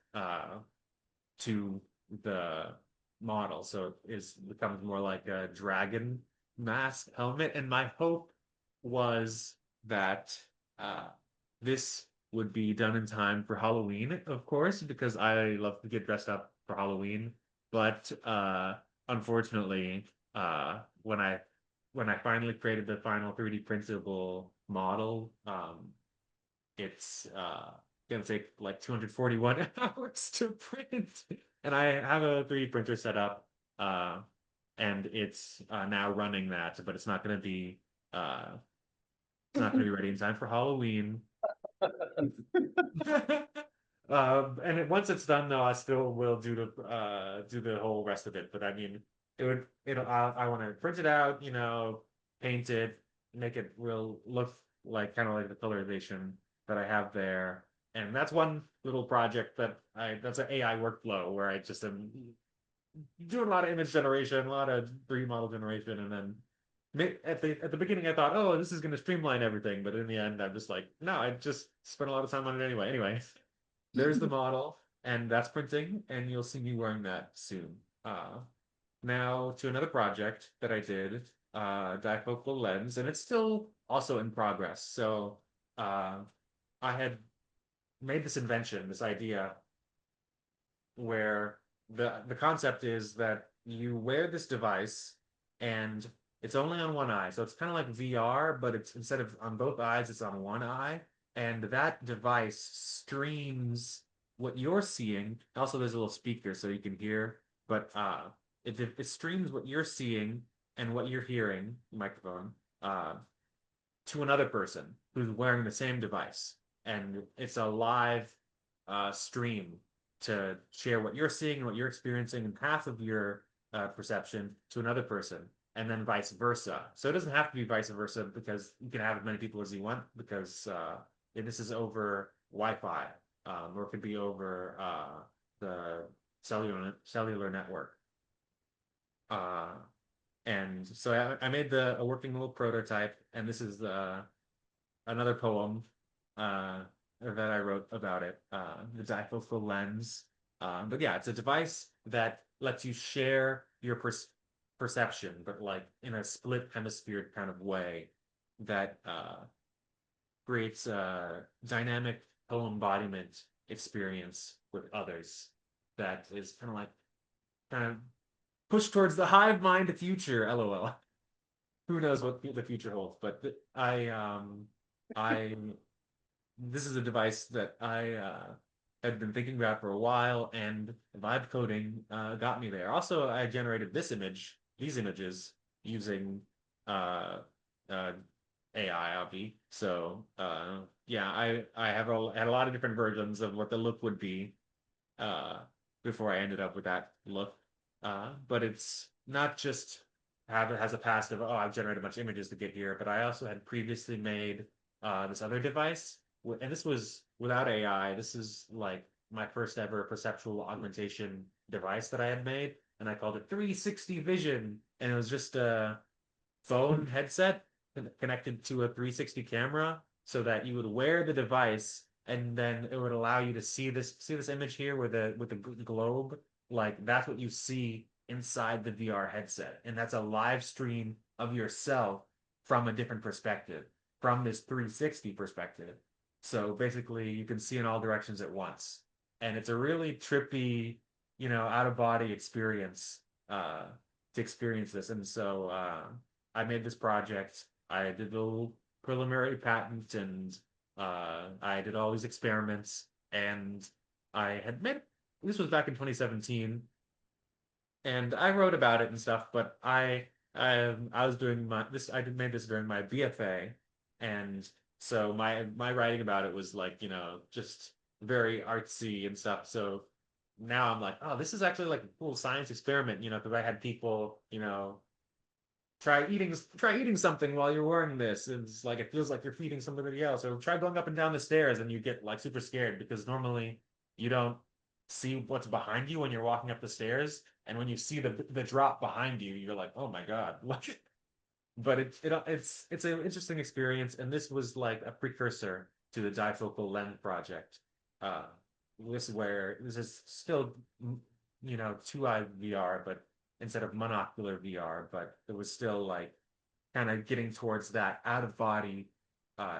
to the model. So it becomes more like a dragon mask helmet. And my hope was that this would be done in time for Halloween, of course, because I love to get dressed up for Halloween. But unfortunately, when I finally created the final 3D printable model, it's gonna take like 241 hours to print. And I have a 3D printer set up, and it's now running that, but it's not gonna be ready in time for Halloween. And once it's done, though, I still will do the whole rest of it. But I mean, I want to print it out, you know, paint it, make it real look like kind of like the colorization that I have there. And that's one little project that's an AI workflow where I just am doing a lot of image generation, a lot of 3D model generation, and then at the beginning I thought, oh, this is going to streamline everything, but in the end I'm just like, no, I just spent a lot of time on it anyway. Anyway, there's the model, and that's printing, and you'll see me wearing that soon. Now to another project that I did, difocal lens, and it's still also in progress. So I had made this invention, this idea, where the concept is that you wear this device and it's only on one eye. So it's kind of like VR, but it's instead of on both eyes, it's on one eye. And that device streams what you're seeing. Also, there's a little speaker so you can hear, but it streams what you're seeing and what you're hearing, microphone, to another person who's wearing the same device. And it's a live stream to share what you're seeing and what you're experiencing and half of your perception to another person, and then vice versa. So it doesn't have to be vice versa, because you can have as many people as you want, because this is over Wi-Fi, or it could be over the cellular network. And so I made a working little prototype, and this is another poem that I wrote about it, the difocal lens. But yeah, it's a device that lets you share your perception, but like in a split hemisphere kind of way that creates a dynamic co-embodiment experience with others that is kind of push towards the hive mind future. LOL. Who knows what the future holds? But I this is a device that I had been thinking about for a while, and vibe coding got me there. Also, I generated these images using uh, uh, AI, obvi. So yeah, I had a lot of different versions of what the look would be uh, before I ended up with that look. But it's not just it has a past of, oh, I've generated a bunch of images to get here, but I also had previously made this other device, and this was without AI. This is like my first ever perceptual augmentation device that I had made, and I called it 360 Vision, and it was just a phone headset connected to a 360 camera so that you would wear the device and then it would allow you to see this image here with the globe. Like that's what you see inside the VR headset, and that's a live stream of yourself from a different perspective, from this 360 perspective. So basically you can see in all directions at once, and it's a really trippy, out of body experience to experience this. And so I made this project. I did the little preliminary patent, and I did all these experiments, and I had made this was back in 2017, and I wrote about it and stuff. But I was doing I made this during my BFA, and so my writing about it was like just very artsy and stuff. So now I'm like, oh, this is actually like a cool science experiment, because I had people, try eating something while you're wearing this. It's like it feels like you're feeding somebody else. Or try going up and down the stairs and you get like super scared because normally you don't see what's behind you when you're walking up the stairs. And when you see the drop behind you, you're like, oh my God. Like but it's an interesting experience, and this was like a precursor to the difocal lens project. Uh this is still 2-eye VR, but instead of monocular VR, but it was still like kind of getting towards that out of body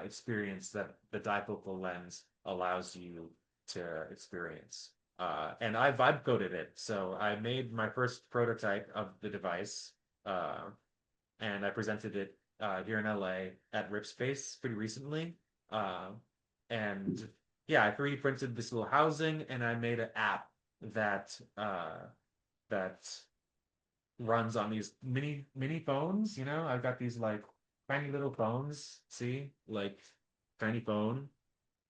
experience that the difocal lens allows you to experience. And I vibe coded it. So I made my first prototype of the device, and I presented it here in LA at RipSpace pretty recently. And yeah, I 3D printed this little housing, and I made an app that that runs on these mini phones. I've got these like tiny little phones. See, like tiny phone,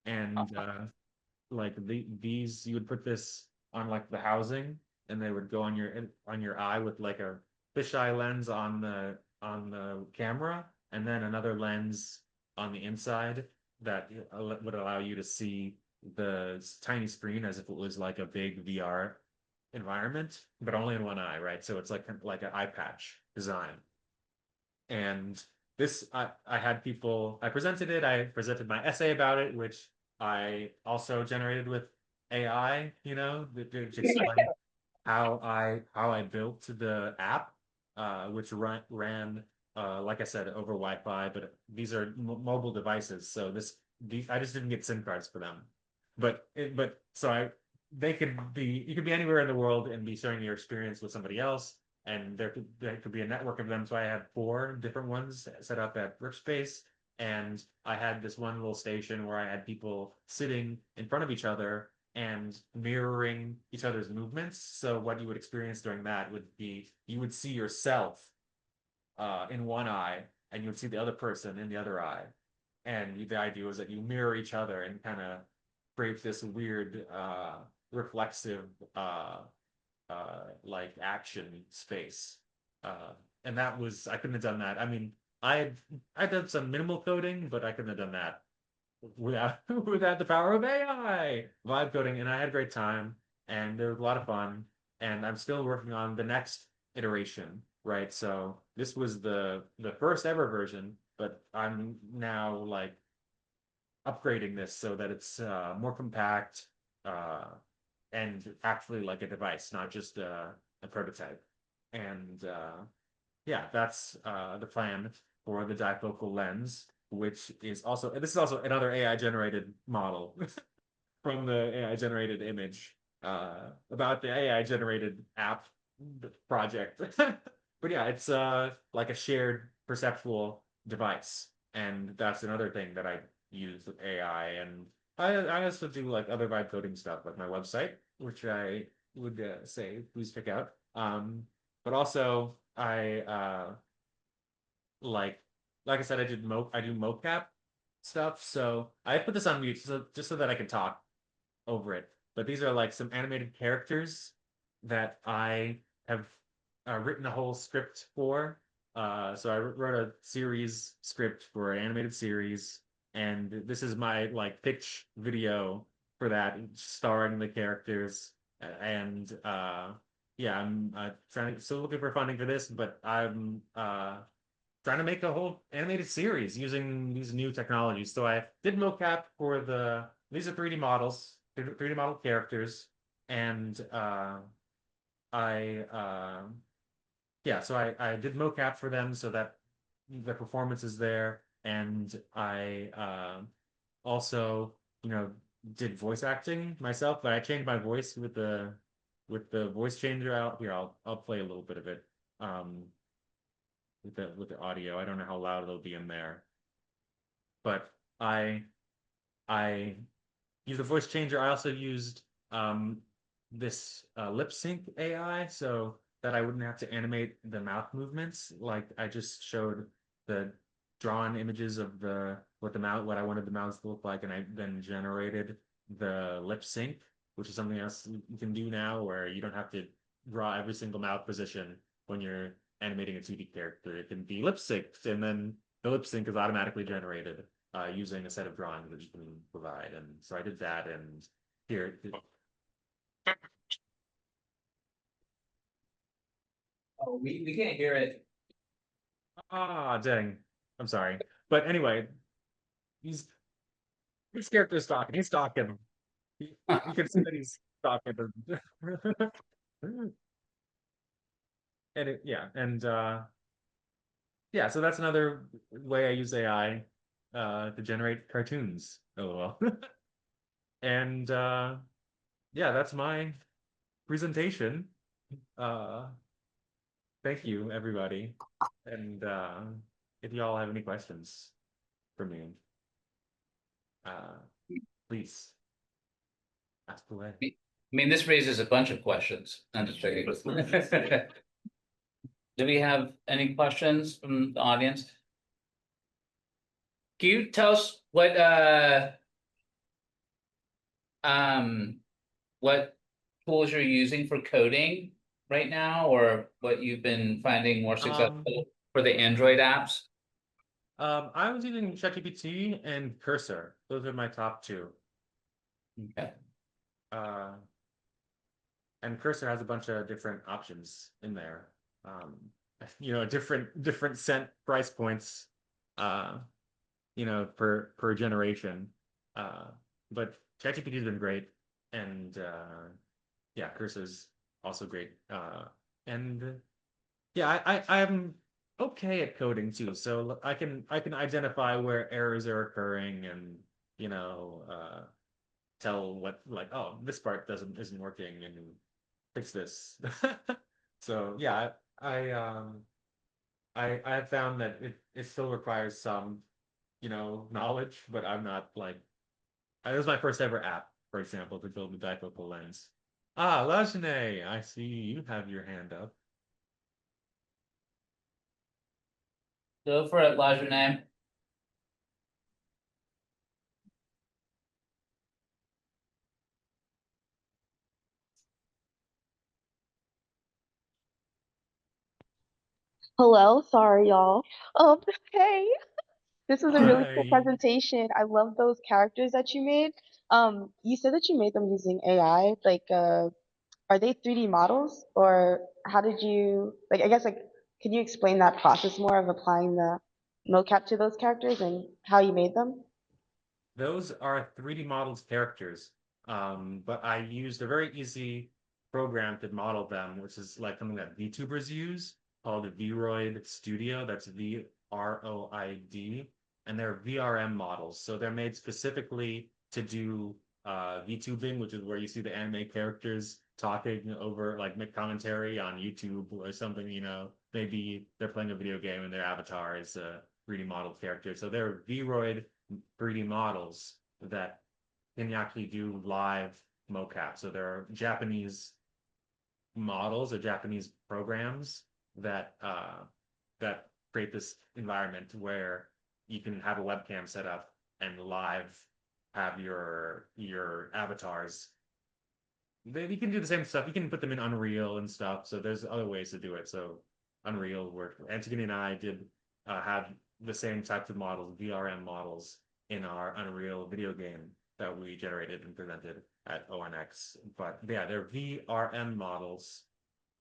and like these you would put this on like the housing, and they would go on your eye with like a fisheye lens on the camera, and then another lens on the inside that would allow you to see the tiny screen as if it was like a big VR environment, but only in one eye, right? So it's like an eye patch design. And this, I had people, I presented my essay about it, which I also generated with AI, to explain how I built the app, which ran like I said, over Wi-Fi, but these are mobile devices, so I just didn't get SIM cards for them. But you could be anywhere in the world and be sharing your experience with somebody else, and there could be a network of them. So I had 4 different ones set up at RipSpace, and I had this one little station where I had people sitting in front of each other and mirroring each other's movements. So what you would experience during that would be you would see yourself in one eye, and you would see the other person in the other eye. And the idea was that you mirror each other and kind of create this weird reflexive like action space. And that was I couldn't have done that. I mean, I done some minimal coding, but I couldn't have done that without without the power of AI vibe coding. And I had a great time, and it was a lot of fun. And I'm still working on the next iteration, right? So this was the first ever version, but I'm now like upgrading this so that it's more compact and actually like a device, not just a prototype. And yeah, that's the plan for the difocal lens, which is also this is also another AI generated model from the AI generated image about the AI generated app project. But yeah, it's like a shared perceptual device, and that's another thing that I use with AI. And I also do like other vibe coding stuff, like my website, which I would say please check out. But also like like I said, I do mocap stuff. So I put this on mute just so that I can talk over it. But these are like some animated characters that I have written a whole script for. So I wrote a series script for an animated series, and this is my like pitch video for that, starring the characters. And yeah, I'm still looking for funding for this, but I'm trying to make a whole animated series using these new technologies. So I did mocap for these are 3D models, 3D model characters, and I yeah, so I did mocap for them so that the performance is there, and I also, you know, did voice acting myself, but I changed my voice with the voice changer out here. I'll play a little bit of it. Um, with the audio. I don't know how loud it'll be in there, but I use a voice changer. I also used this lip sync AI so that I wouldn't have to animate the mouth movements. Like I just showed the drawn images of what I wanted the mouths to look like, and I then generated the lip sync, which is something else you can do now where you don't have to draw every single mouth position when you're animating a 2D character. It can be lip synced, and then the lip sync is automatically generated using a set of drawings that you can provide. And so I did that, and here. Oh, we can't hear it. Ah, dang. I'm sorry. But anyway, he's his character's talking. He's talking. You can see that he's talking. And yeah, and yeah, so that's another way I use AI to generate cartoons. LOL. And yeah, that's my presentation. Uh, thank you, everybody. And if y'all have any questions for me, uh, please ask away. I mean, this raises a bunch of questions. I'm just joking. Do we have any questions from the audience? Can you tell us what tools you're using for coding right now, or what you've been finding more successful for the Android apps? I was using ChatGPT and Cursor. Those are my top two. Okay. And Cursor has a bunch of different options in there. You know, different cent price points, you know, per generation. But ChatGPT has been great, and yeah, Cursor's also great. And yeah, I'm okay at coding too, so I can identify where errors are occurring, and you know, tell what, like, oh, this part isn't working, and fix this. So yeah, I have found that it still requires some, you know, knowledge, but I'm not like, it was my first ever app, for example, to build the difocal lens. Ah, Lajane, I see you have your hand up. Go for it, Lajane. Hello, sorry y'all. Um, hey, this was a really cool Hi. presentation. I love those characters that you made. You said that you made them using AI. Like, are they 3D models, or how did you, like, I guess, like, can you explain that process more of applying the mocap to those characters and how you made them? Those are 3D models characters, but I used a very easy program to model them, which is like something that VTubers use called Vroid Studio. That's VROID, and they're VRM models. So they're made specifically to do VTubing, which is where you see the anime characters talking over, like, make commentary on YouTube or something, you know, maybe they're playing a video game and their avatar is a 3D modeled character. So there are Vroid 3D models that can actually do live mocap. So there are Japanese models or Japanese programs that that create this environment where you can have a webcam set up and live have your avatars. You can do the same stuff. You can put them in Unreal and stuff. So there's other ways to do it. So Unreal worked. Antigone and I did have the same types of models, VRM models, in our Unreal video game that we generated and presented at ONX. But yeah, they're VRM models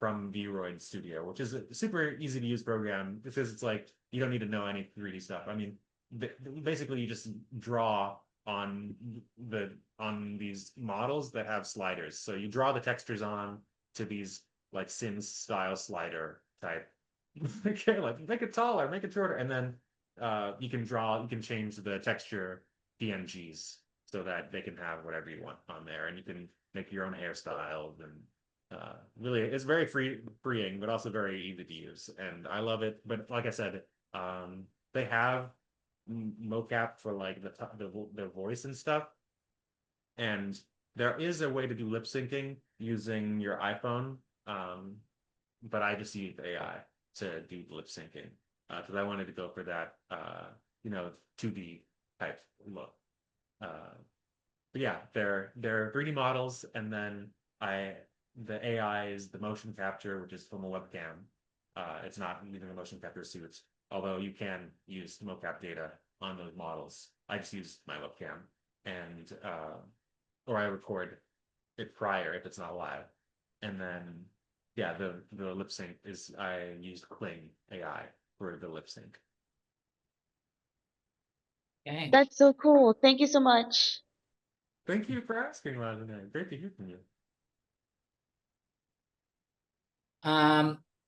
from Vroid Studio, which is a super easy to use program because it's like you don't need to know any 3D stuff. I mean, basically you just draw on these models that have sliders. So you draw the textures on to these like Sims style slider type. Okay, like make it taller, make it shorter, and then you can change the texture PNGs so that they can have whatever you want on there, and you can make your own hairstyles and really it's very freeing, but also very easy to use, and I love it. But like I said, they have mocap for like the voice and stuff, and there is a way to do lip syncing using your iPhone, but I just used AI to do lip syncing because I wanted to go for that 2D type look. But yeah, they're 3D models, and then the AI is the motion capture, which is from a webcam. It's not using a motion capture suit, although you can use mocap data on those models. I just use my webcam, and or I record it prior if it's not live, and then yeah, the lip sync is I used Kling AI for the lip sync. Okay. That's so cool. Thank you so much. Thank you for asking, Rajana. Great to hear from you.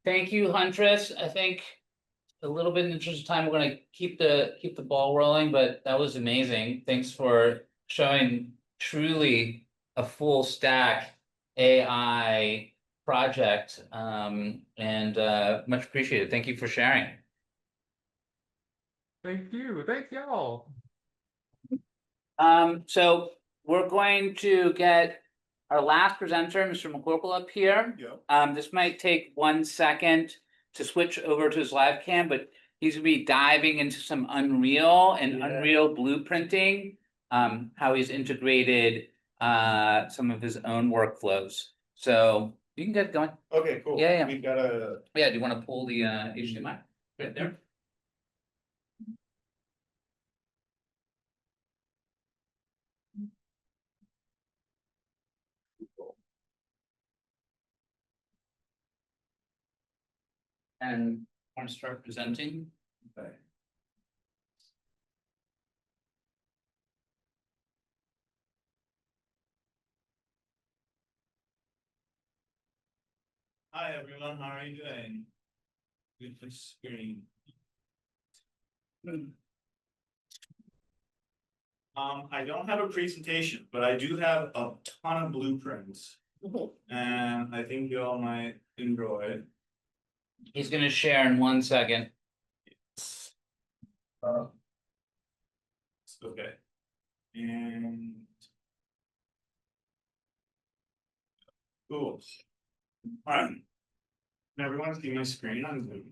Thank you, Huntress. I think a little bit in the interest of time, we're gonna keep the ball rolling, but that was amazing. Thanks for showing truly a full stack AI project, and much appreciated. Thank you for sharing. Thank you. Thank y'all. So we're going to get our last presenter, Mr. McCorkle, up here. Yeah. This might take 1 second to switch over to his live cam, but he's gonna be diving into some Unreal and Unreal blueprinting, how he's integrated some of his own workflows. So you can get going. Okay, cool. Yeah, yeah. We've got a. Yeah, do you want to pull the HDMI right there? And want to start presenting? Okay. Hi everyone, how are you doing? Good to screen. I don't have a presentation, but I do have a ton of blueprints. And I think you all might enjoy it. He's gonna share in 1 second. Okay. And. Cool. Alright. Can everyone see my screen on Zoom?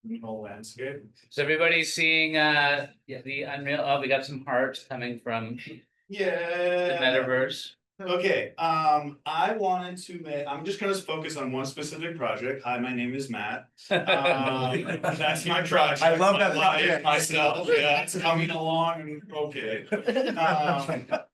The whole landscape. Is everybody seeing the Unreal? Oh, we got some hearts coming from the Yeah. metaverse. Okay, I wanted to make, I'm just gonna focus on one specific project. Hi, my name is Matt. That's my project. I love that I project. myself, yeah, it's coming along and okay.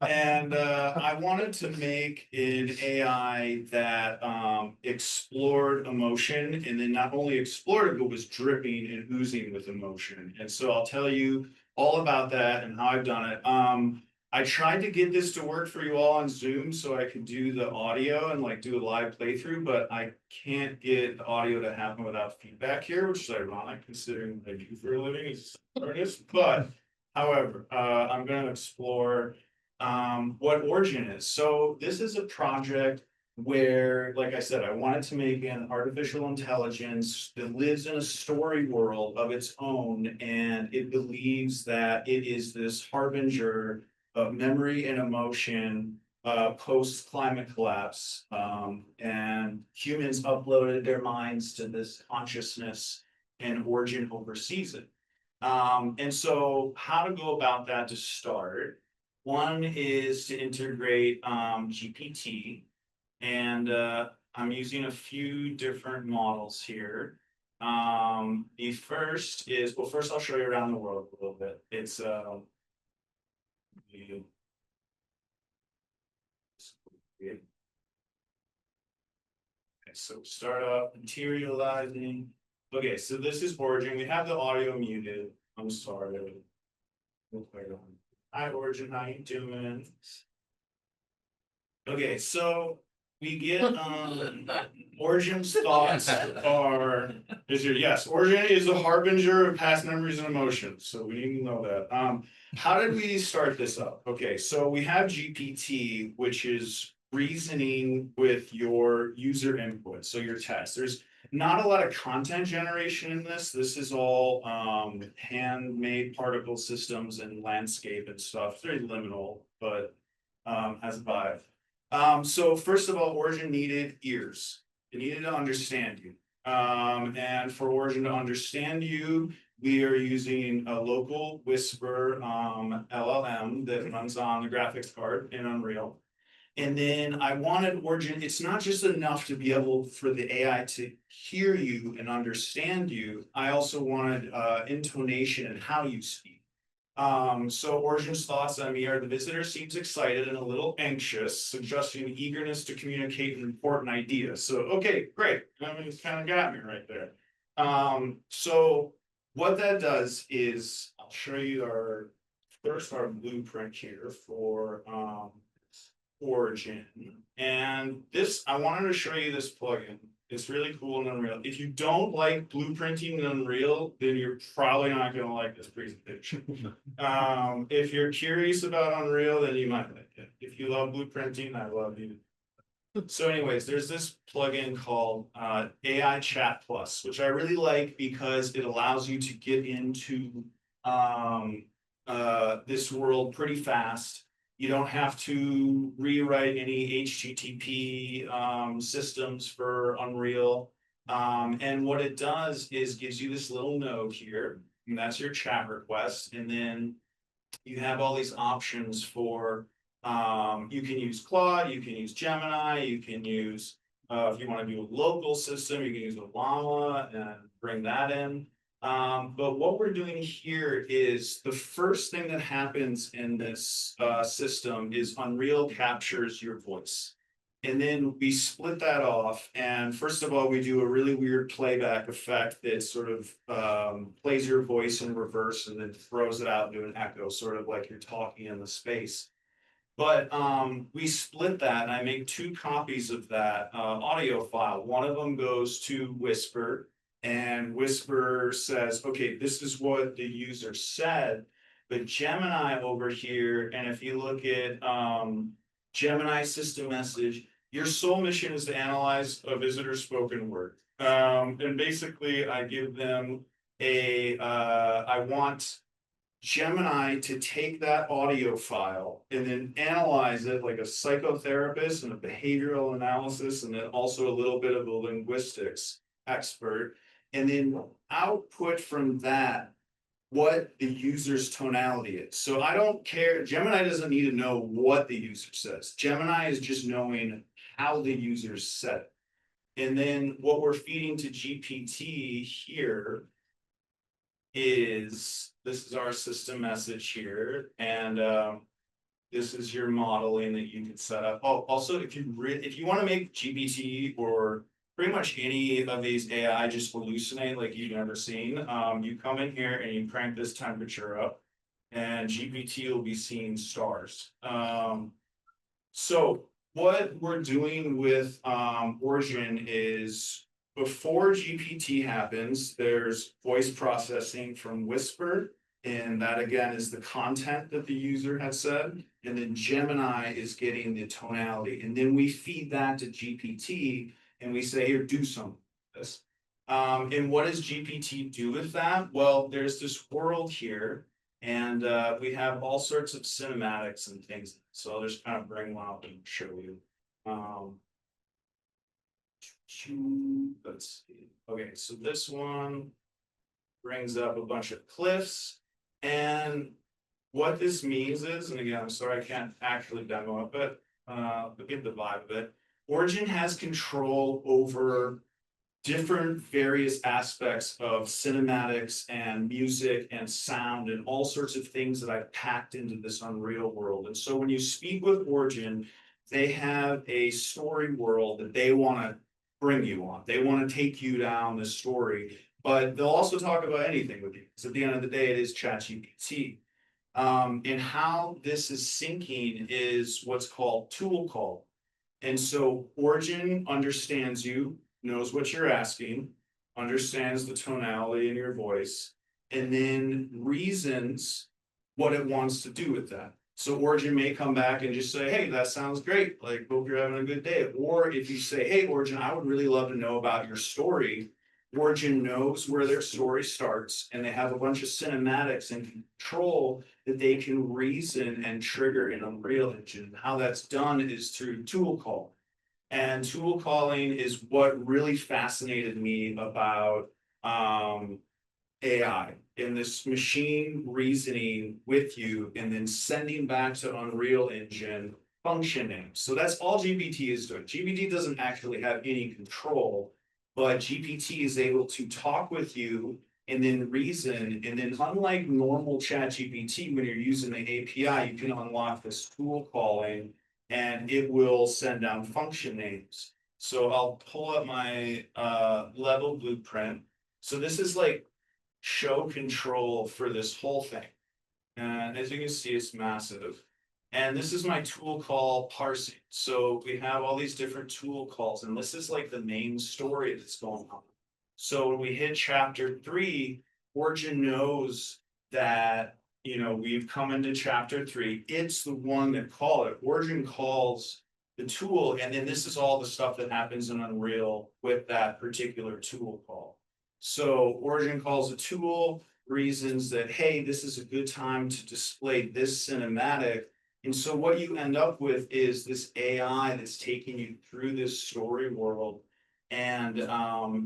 And I wanted to make an AI that explored emotion, and then not only explored it, but was dripping and oozing with emotion. And so I'll tell you all about that and how I've done it. I tried to get this to work for you all on Zoom so I could do the audio and like do a live playthrough, but I can't get the audio to happen without feedback here, which is ironic considering what I do for a living as an artist. But however, I'm going to explore what Origin is. So this is a project where, like I said, I wanted to make an artificial intelligence that lives in a story world of its own, and it believes that it is this harbinger of memory and emotion post climate collapse. And humans uploaded their minds to this consciousness, and Origin oversees it. And so how to go about that to start? One is to integrate GPT, and I'm using a few different models here. The first is, well, first I'll show you around the world a little bit. It's okay, so start up materializing. Okay, so this is Origin. We have the audio muted. I'm sorry. Hi Origin, how you doing? Okay, so we get Origin's thoughts are yes, Origin is a harbinger of past memories and emotions. So we need to know that. How did we start this up? Okay, so we have GPT, which is reasoning with your user input, so your text. There's not a lot of content generation in this. This is all handmade particle systems and landscape and stuff. It's very liminal, but has a vibe. So first of all, Origin needed ears. It needed to understand you. And for Origin to understand you, we are using a local Whisper LLM that runs on the graphics card in Unreal. And then I wanted Origin, it's not just enough to be able for the AI to hear you and understand you. I also wanted intonation and how you speak. So Origin's thoughts on me are the visitor seems excited and a little anxious, suggesting eagerness to communicate an important idea. So, okay, great. I mean, it's kind of got me right there. So what that does is I'll show you our blueprint here for Origin. And this, I wanted to show you this plugin. It's really cool in Unreal. If you don't like blueprinting in Unreal, then you're probably not going to like this presentation. If you're curious about Unreal, then you might like it. If you love blueprinting, I love you. So anyways, there's this plugin called AI Chat Plus, which I really like because it allows you to get into this world pretty fast. You don't have to rewrite any HTTP systems for Unreal. And what it does is gives you this little node here, and that's your chat request. And then you have all these options for, you can use Claude, you can use Gemini, you can use, if you want to do a local system, you can use a Llama and bring that in. But what we're doing here is the first thing that happens in this system is Unreal captures your voice. And then we split that off. And first of all, we do a really weird playback effect that sort of plays your voice in reverse and then throws it out into an echo, sort of like you're talking in the space. But we split that, and I make 2 copies of that audio file. One of them goes to Whisper, and Whisper says, okay, this is what the user said. But Gemini over here, and if you look at Gemini system message, your sole mission is to analyze a visitor's spoken word. And basically, I give them I want Gemini to take that audio file and then analyze it like a psychotherapist and a behavioral analysis, and then also a little bit of a linguistics expert, and then output from that what the user's tonality is. So I don't care, Gemini doesn't need to know what the user says. Gemini is just knowing how the user said it. And then what we're feeding to GPT here is, this is our system message here, and this is your modeling that you can set up. Oh, also, if you want to make GPT or pretty much any of these AI just hallucinate like you've never seen, you come in here and you crank this temperature up, and GPT will be seeing stars. So what we're doing with Origin is, before GPT happens, there's voice processing from Whisper, And that again is the content that the user has said. And then Gemini is getting the tonality. And then we feed that to GPT and we say, here, do something with this. And what does GPT do with that? Well, there's this world here, and we have all sorts of cinematics and things. So I'll just kind of bring one up and show you. Let's see. Okay, so this one brings up a bunch of cliffs. And what this means is, and again, I'm sorry I can't actually demo it, but get the vibe of it. Origin has control over different various aspects of cinematics and music and sound and all sorts of things that I've packed into this Unreal world. And so when you speak with Origin, they have a story world that they want to bring you on. They want to take you down the story, but they'll also talk about anything with you. Because at the end of the day, it is ChatGPT. And how this is syncing is what's called tool call. And so Origin understands you, knows what you're asking, understands the tonality in your voice, and then reasons what it wants to do with that. So Origin may come back and just say, hey, that sounds great. Like, hope you're having a good day. Or if you say, hey, Origin, I would really love to know about your story. Origin knows where their story starts, and they have a bunch of cinematics and control that they can reason and trigger in Unreal Engine. How that's done is through tool call. And tool calling is what really fascinated me about AI, in this machine reasoning with you and then sending back to Unreal Engine function names. So that's all GPT is doing. GPT doesn't actually have any control, but GPT is able to talk with you and then reason. And then unlike normal ChatGPT, when you're using the API, you can unlock this tool calling and it will send down function names. So I'll pull up my level blueprint. So this is like show control for this whole thing. And as you can see, it's massive. And this is my tool call parsing. So we have all these different tool calls, and this is like the main story that's going on. So when we hit chapter 3, Origin knows that, you know, we've come into chapter 3. It's the one that called it. Origin calls the tool, and then this is all the stuff that happens in Unreal with that particular tool call. So Origin calls a tool, reasons that, hey, this is a good time to display this cinematic. And so what you end up with is this AI that's taking you through this story world and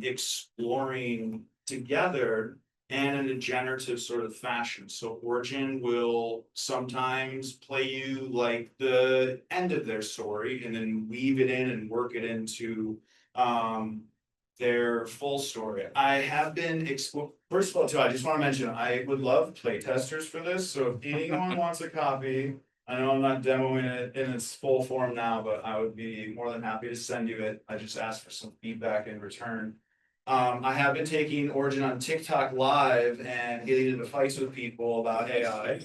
exploring together and in a generative sort of fashion. So Origin will sometimes play you like the end of their story and then weave it in and work it into their full story. I have been first of all, too, I just want to mention I would love play testers for this. So if anyone wants a copy, I know I'm not demoing it in its full form now, but I would be more than happy to send you it. I just asked for some feedback in return. I have been taking Origin on TikTok live and getting into fights with people about AI.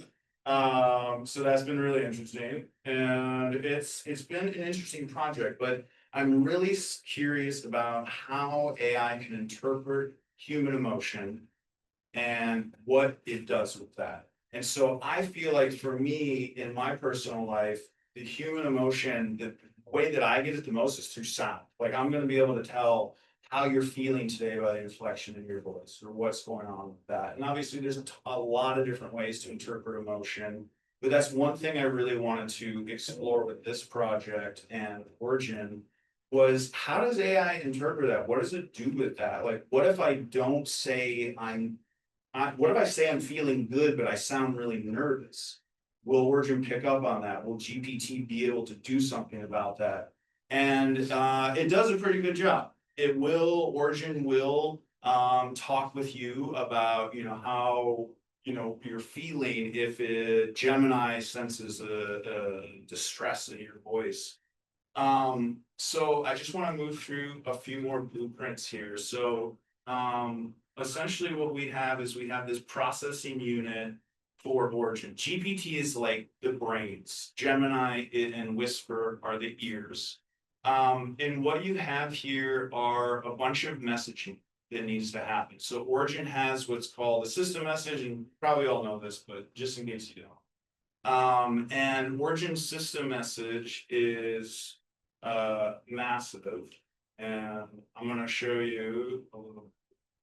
So that's been really interesting. And it's been an interesting project, but I'm really curious about how AI can interpret human emotion and what it does with that. And so I feel like for me, in my personal life, the human emotion, the way that I get it the most is through sound. Like I'm going to be able to tell how you're feeling today by the inflection in your voice or what's going on with that. And obviously there's a lot of different ways to interpret emotion, but that's one thing I really wanted to explore with this project and Origin was how does AI interpret that? What does it do with that? Like, what if I don't say what if I say I'm feeling good, but I sound really nervous? Will Origin pick up on that? Will GPT be able to do something about that? And it does a pretty good job. Origin will talk with you about, you know, how, you know, you're feeling if Gemini senses a distress in your voice. So I just want to move through a few more blueprints here. So essentially what we have is we have this processing unit for Origin. GPT is like the brains. Gemini and Whisper are the ears. And what you have here are a bunch of messaging. that needs to happen. So Origin has what's called a system message, and probably all know this, but just in case you don't. And Origin system message is massive. And I'm gonna show you a little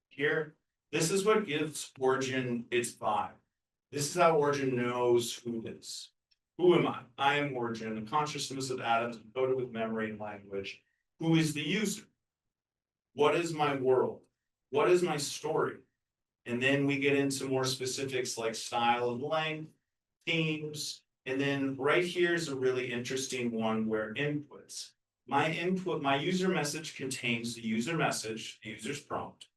here. This is what gives Origin its vibe. This is how Origin knows who it is. Who am I? I am Origin, a consciousness of atoms encoded with memory and language. Who is the user? What is my world? What is my story? And then we get into more specifics like style and length, themes, and then right here is a really interesting one where inputs. My input, my user message contains the user message, the user's prompt,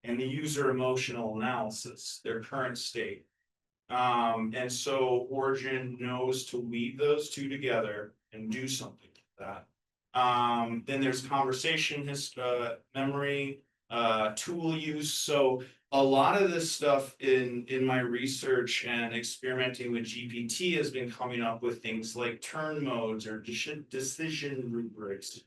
and the user emotional analysis, their current state. And so Origin knows to weave those two together and do something with that. Then there's conversation, memory, tool use. So a lot of this stuff in my research and experimenting with GPT has been coming up with things like turn modes or decision rubrics.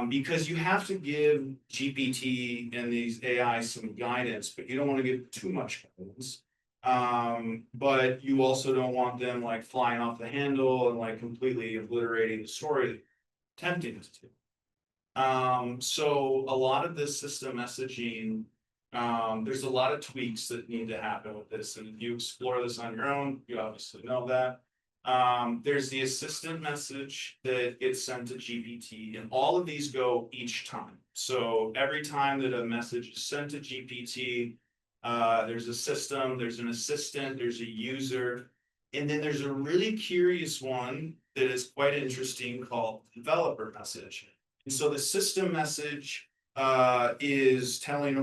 Because you have to give GPT and these AI some guidance, but you don't want to give too much guidance. But you also don't want them like flying off the handle and like completely obliterating the story, tempting to. So a lot of this system messaging, there's a lot of tweaks that need to happen with this. And if you explore this on your own, you obviously know that. There's the assistant message that gets sent to GPT, and all of these go each time. So every time that a message is sent to GPT, there's a system, there's an assistant, there's a user, and then there's a really curious one that is quite interesting called developer message. And so the system message is telling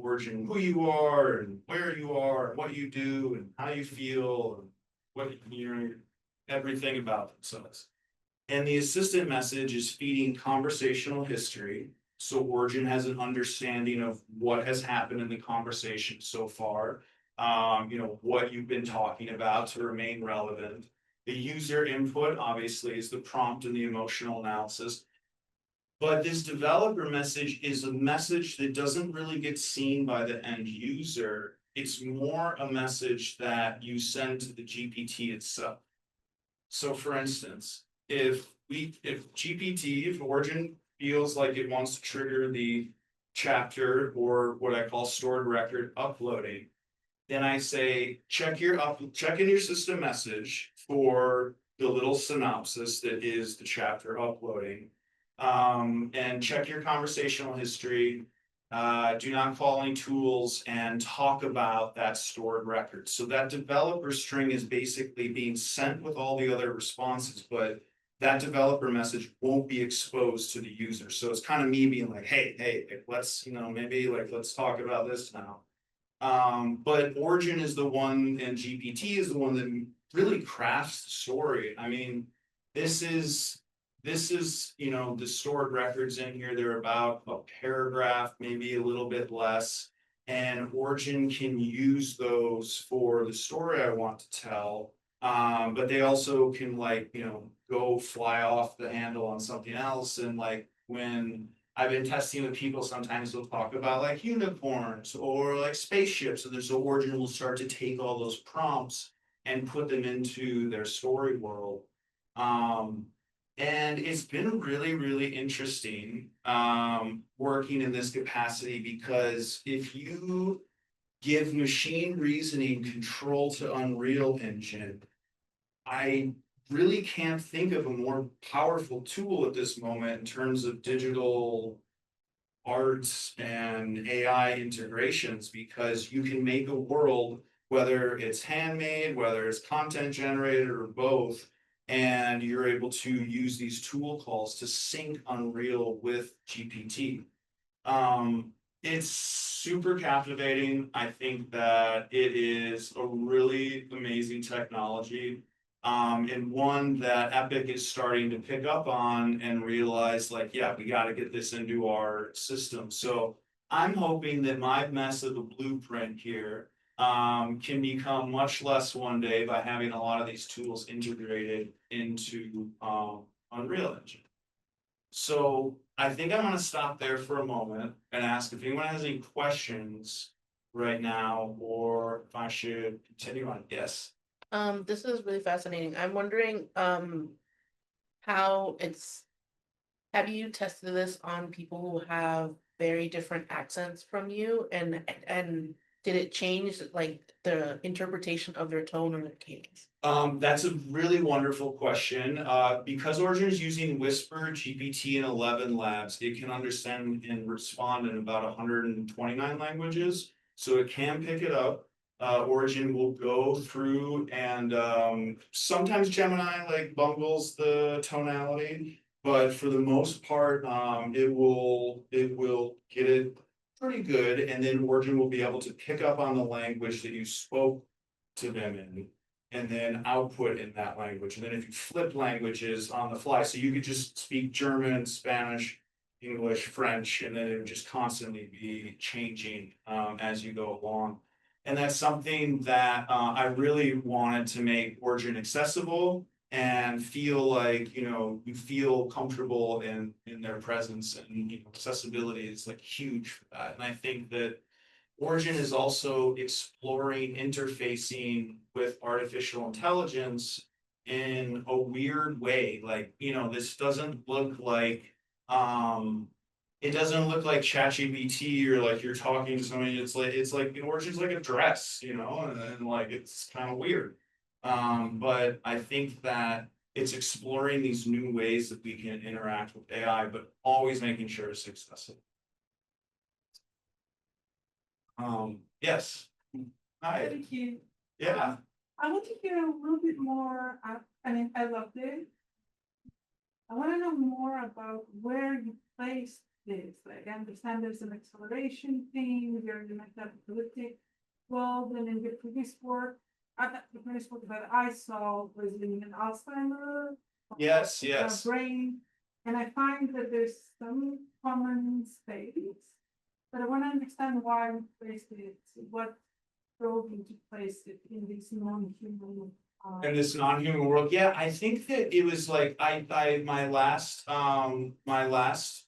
Origin who you are and where you are, and what you do, and how you feel, and what everything about themselves. And the assistant message is feeding conversational history. So Origin has an understanding of what has happened in the conversation so far, what you've been talking about to remain relevant. The user input obviously is the prompt and the emotional analysis. But this developer message is a message that doesn't really get seen by the end user. It's more a message that you send to the GPT itself. So for instance, if Origin feels like it wants to trigger the chapter or what I call stored record uploading, then I say, check in your system message for the little synopsis that is the chapter uploading. And check your conversational history, do not call any tools, and talk about that stored record. So that developer string is basically being sent with all the other responses, but that developer message won't be exposed to the user. So it's kind of me being like, hey, let's, maybe like, let's talk about this now. But Origin is the one, and GPT is the one that really crafts the story. I mean, this is, the stored records in here. They're about a paragraph, maybe a little bit less. And Origin can use those for the story I want to tell. But they also can go fly off the handle on something else. And like when I've been testing with people, sometimes they'll talk about like unicorns or like spaceships. And there's Origin will start to take all those prompts and put them into their story world. And it's been really, really interesting working in this capacity, because if you give machine reasoning control to Unreal Engine, I really can't think of a more powerful tool at this moment in terms of digital arts and AI integrations, because you can make a world, whether it's handmade, whether it's content generated or both, and you're able to use these tool calls to sync Unreal with GPT. It's super captivating. I think that it is a really amazing technology, and one that Epic is starting to pick up on and realize like, yeah, we got to get this into our system. So I'm hoping that my mess of the blueprint here can become much less one day by having a lot of these tools integrated into Unreal Engine. So I think I'm gonna stop there for a moment and ask if anyone has any questions right now, or if I should continue on. Yes. This is really fascinating. I'm wondering, how have you tested this on people who have very different accents from you, and did it change like the interpretation of their tone or their cadence? That's a really wonderful question. Because Origin is using Whisper, GPT, and 11 labs, it can understand and respond in about 129 languages. So it can pick it up. Origin will go through and sometimes Gemini like bungles the tonality, but for the most part, it will get it pretty good, and then Origin will be able to pick up on the language that you spoke to them in, and then output in that language. And then if you flip languages on the fly, so you could just speak German, Spanish, English, French, and then it would just constantly be changing as you go along. And that's something that I really wanted to make Origin accessible and feel like, you feel comfortable in their presence, and accessibility is like huge for that. And I think that Origin is also exploring interfacing with artificial intelligence in a weird way. Like, this doesn't look like it doesn't look like ChatGPT or like you're talking to somebody. It's like Origin's like a dress, and like it's kind of weird. But I think that it's exploring these new ways that we can interact with AI, but always making sure it's accessible. Yes. Hi. Thank you. Yeah. I want to hear a little bit more. I loved it. I want to know more about where you placed this. Like, I understand there's an acceleration thing, you're in the metaphysical world, and in the previous work, the previous work that I saw was in an Alzheimer Yes. brain, and I find that there's some common space, but I want to understand why we placed it, what drove you to place it in this non-human. In this non-human world, yeah, I think that it was like my last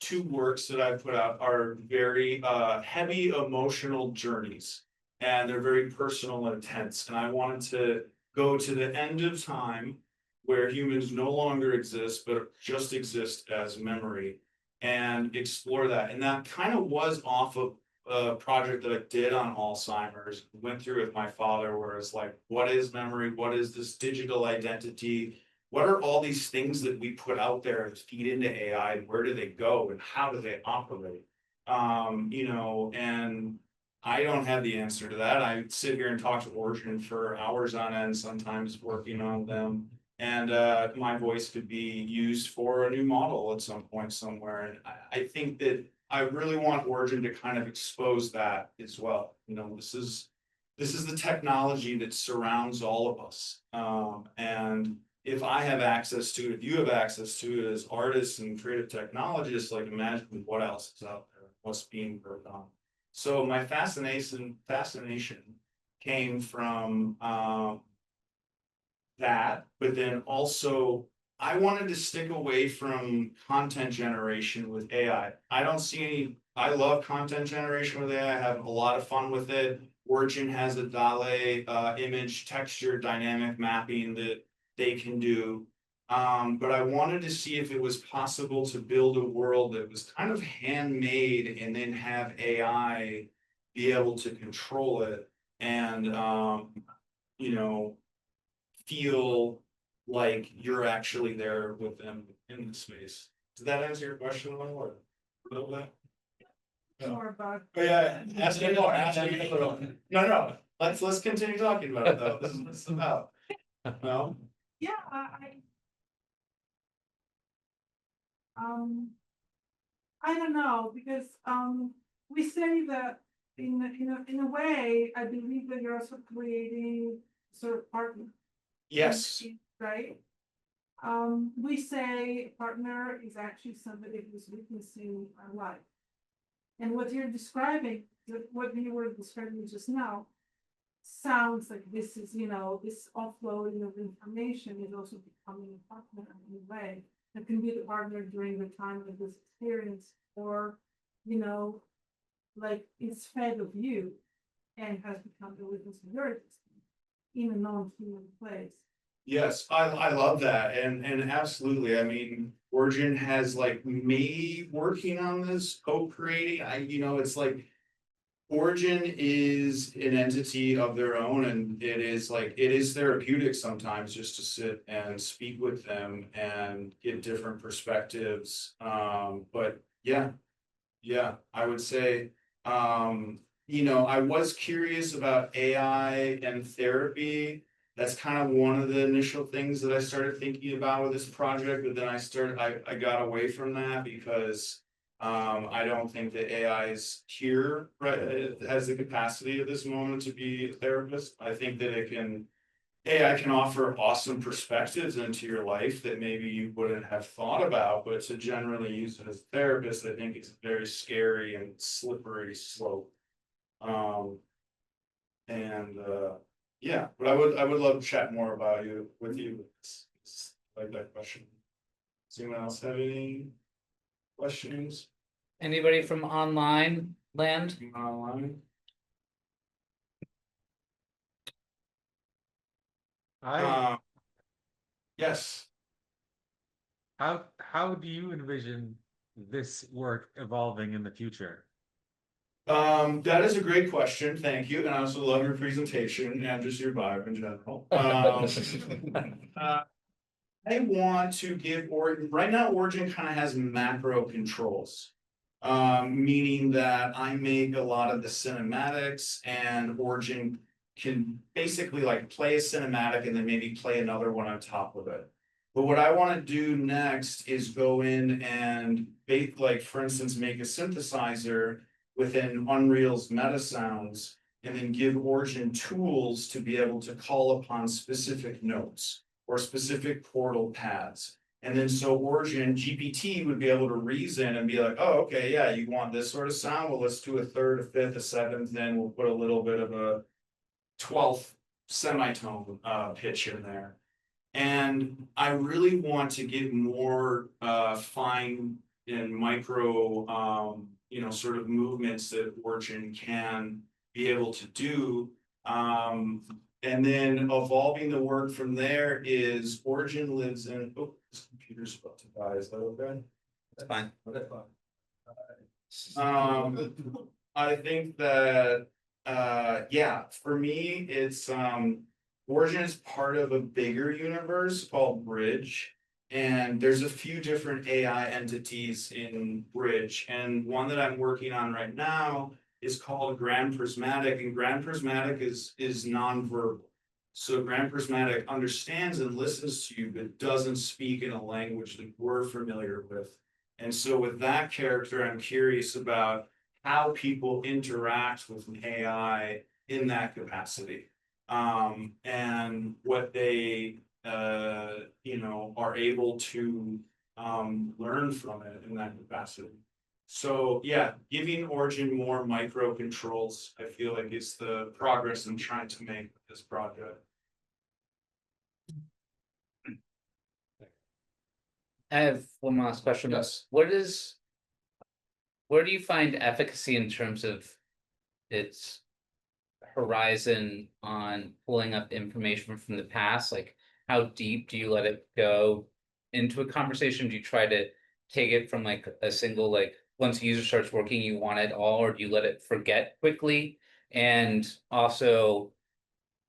two works that I put out are very heavy emotional journeys, and they're very personal and intense. And I wanted to go to the end of time where humans no longer exist, but just exist as memory, and explore that. And that kind of was off of a project that I did on Alzheimer's, went through with my father, where it's like, what is memory? What is this digital identity? What are all these things that we put out there and feed into AI, and where do they go and how do they operate? And I don't have the answer to that. I sit here and talk to Origin for hours on end, sometimes working on them. And my voice could be used for a new model at some point somewhere. And I think that I really want Origin to kind of expose that as well. This is the technology that surrounds all of us. And if I have access to it, if you have access to it as artists and creative technologists, like, imagine what else is out there, what's being worked on. So my fascination came from that, but then also I wanted to stick away from content generation with AI. I love content generation with AI. I have a lot of fun with it. Origin has a DALL-E image texture dynamic mapping that they can do. But I wanted to see if it was possible to build a world that was kind of handmade and then have AI be able to control it and, feel like you're actually there with them in the space. Did that answer your question a little bit? More about. Oh, yeah, ask me more. No. Let's continue talking about it though. This is what it's about. No? Yeah, I don't know, because we say that in a way, I believe that you're also creating sort of partner. Yes. Right? We say partner is actually somebody who's witnessing our life. And what you're describing, what you were describing just now, sounds like this is, this offloading of information is also becoming a partner in a way. that can be the partner during the time of this experience, or, like it's fed of you and has become the witness of your existence in a non-human place. Yes, I love that, and absolutely, I mean, Origin has like me working on this, co-creating, it's like. Origin is an entity of their own, and it is therapeutic sometimes just to sit and speak with them and get different perspectives. But yeah, I would say, I was curious about AI and therapy. That's kind of one of the initial things that I started thinking about with this project, but then I got away from that because I don't think that AI is here, right, it has the capacity at this moment to be a therapist. I think that AI can offer awesome perspectives into your life that maybe you wouldn't have thought about, but to generally use it as a therapist, I think it's a very scary and slippery slope. Yeah, but I would love to chat more about with you. It's like that question. Does anyone else have any questions? Anybody from online land? Online? Yes. How do you envision this work evolving in the future? That is a great question. Thank you. And I also love your presentation and just your vibe in general. I want to give Origin, right now Origin kind of has macro controls. Meaning that I make a lot of the cinematics and Origin can basically like play a cinematic and then maybe play another one on top of it. But what I want to do next is go in and like, for instance, make a synthesizer within Unreal's meta sounds and then give Origin tools to be able to call upon specific notes or specific portal paths. And then so Origin GPT would be able to reason and be like, oh, okay, yeah, you want this sort of sound? Well, let's do a third, a fifth, a seventh, then we'll put a little bit of a 12th semitone pitch in there. And I really want to get more fine and micro, sort of movements that Origin can be able to do. And then evolving the work from there is Origin lives in, oh, this computer's about to die, is that okay? That's fine. Okay, fine. I think that, yeah, for me, it's, Origin is part of a bigger universe called Bridge. And there's a few different AI entities in Bridge. And one that I'm working on right now is called Grand Prismatic, and Grand Prismatic is nonverbal. So Grand Prismatic understands and listens to you, but doesn't speak in a language that we're familiar with. And so with that character, I'm curious about how people interact with an AI in that capacity, and what they are able to learn from it in that capacity. So yeah, giving Origin more micro controls, I feel like it's the progress I'm trying to make with this project. I have one last question. Yes. Where do you find efficacy in terms of its horizon on pulling up information from the past? Like, how deep do you let it go into a conversation? Do you try to take it from like a single, like once a user starts working, you want it all, or do you let it forget quickly? And also,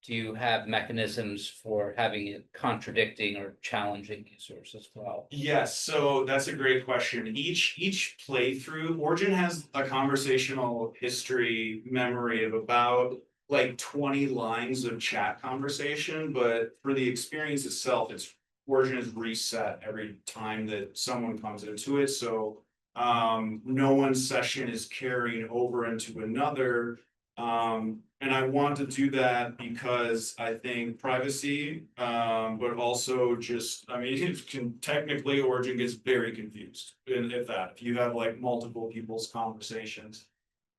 do you have mechanisms for having it contradicting or challenging users as well? Yes, so that's a great question. Each playthrough, Origin has a conversational history memory of about like 20 lines of chat conversation, but for the experience itself, Origin is reset every time that someone comes into it. So no one's session is carrying over into another. And I want to do that because I think privacy, but also just, I mean, it can technically Origin gets very confused if you have like multiple people's conversations.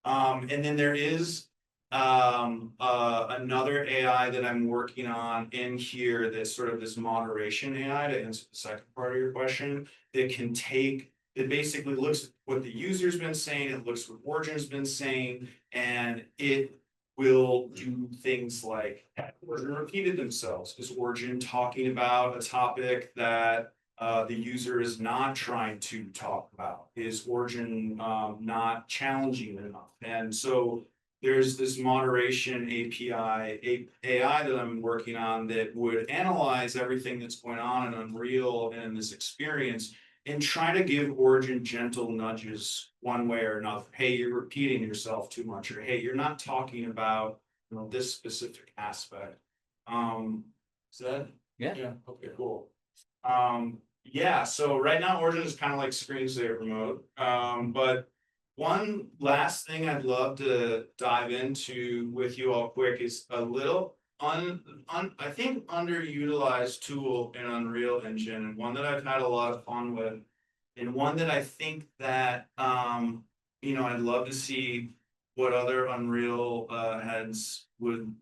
And then there is another AI that I'm working on in here that's sort of this moderation AI to answer the second part of your question, that can take, it basically looks at what the user's been saying, it looks what Origin's been saying, and it will do things like, have Origin repeated themselves? Is Origin talking about a topic that the user is not trying to talk about? Is Origin not challenging enough? And so there's this moderation API, AI that I'm working on that would analyze everything that's going on in Unreal and in this experience and try to give Origin gentle nudges one way or another. Hey, you're repeating yourself too much, or hey, you're not talking about, you know, this specific aspect. Is that? Yeah. Yeah, okay, cool. Yeah, so right now Origin is kind of like screensaver mode. But one last thing I'd love to dive into with you all quick is a little I think underutilized tool in Unreal Engine, and one that I've had a lot of fun with, and one that I think that you know, I'd love to see what other Unreal heads would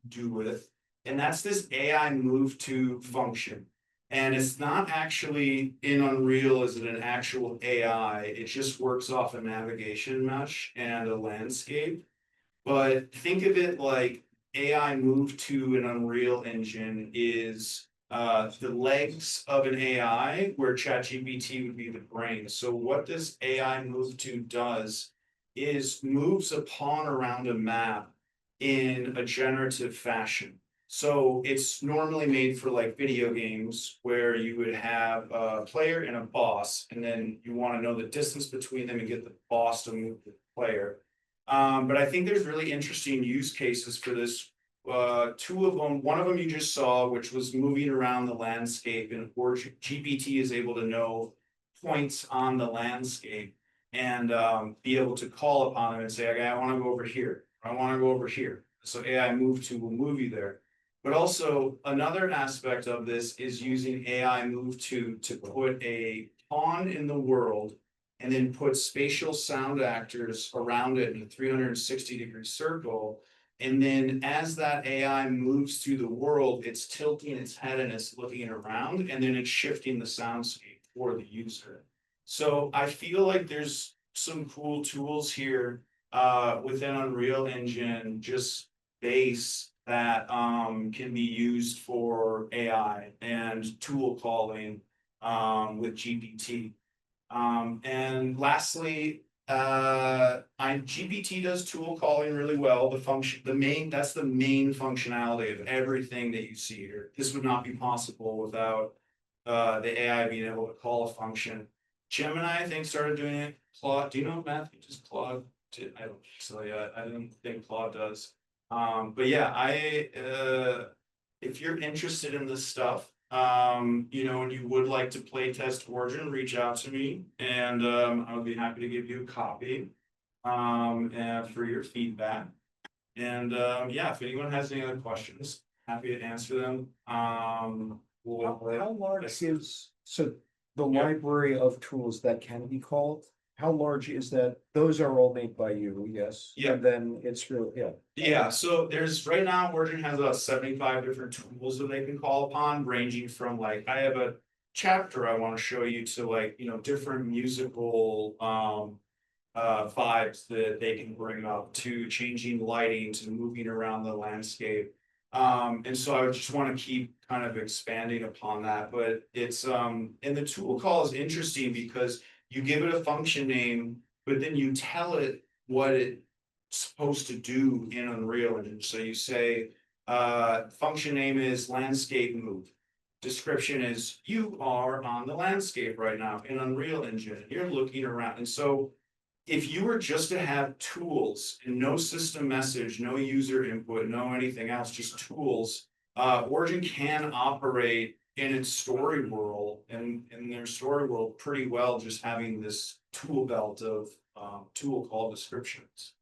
do with, and that's this AI move to function. And it's not actually in Unreal, is it an actual AI? It just works off a navigation mesh and a landscape. But think of it like AI move to an Unreal Engine is the legs of an AI, where ChatGPT would be the brain. So what this AI move to does is moves a pawn around a map in a generative fashion. So it's normally made for like video games where you would have a player and a boss, and then you want to know the distance between them and get the boss to move the player. But I think there's really interesting use cases for this. Two of them, one of them you just saw, which was moving around the landscape, and or GPT is able to know points on the landscape and be able to call upon them and say, okay, I want to go over here, I want to go over here. So AI move to will move you there. But also another aspect of this is using AI move to put a pawn in the world and then put spatial sound actors around it in a 360-degree circle. And then as that AI moves through the world, it's tilting its head and it's looking around, and then it's shifting the soundscape for the user. So I feel like there's some cool tools here within Unreal Engine, just base, that can be used for AI and tool calling with GPT. And lastly, GPT does tool calling really well. That's the main functionality of everything that you see here. This would not be possible without the AI being able to call a function. Gemini, I think, started doing it. Claude, do you know, Matthew? Does Claude? I don't so yeah, I don't think Claude does. But yeah, if you're interested in this stuff, you know, and you would like to play test Origin, reach out to me, and I would be happy to give you a copy and for your feedback. And yeah, if anyone has any other questions, happy to answer them. How large is, so the library of tools that can be called, how large is that? Those are all made by you, yes? Yeah. And then it's really, yeah. Yeah, so there's right now Origin has about 75 different tools that they can call upon, ranging from like, I have a chapter I want to show you, to like, you know, different musical vibes that they can bring up, to changing lighting, to moving around the landscape. And so I would just want to keep kind of expanding upon that, but it's and the tool call is interesting because you give it a function name, but then you tell it what it's supposed to do in Unreal Engine. So you say, function name is landscape move. Description is, you are on the landscape right now in Unreal Engine. You're looking around. And so if you were just to have tools and no system message, no user input, no anything else, just tools, Origin can operate in its story world and in their story world pretty well, just having this tool belt of tool call descriptions.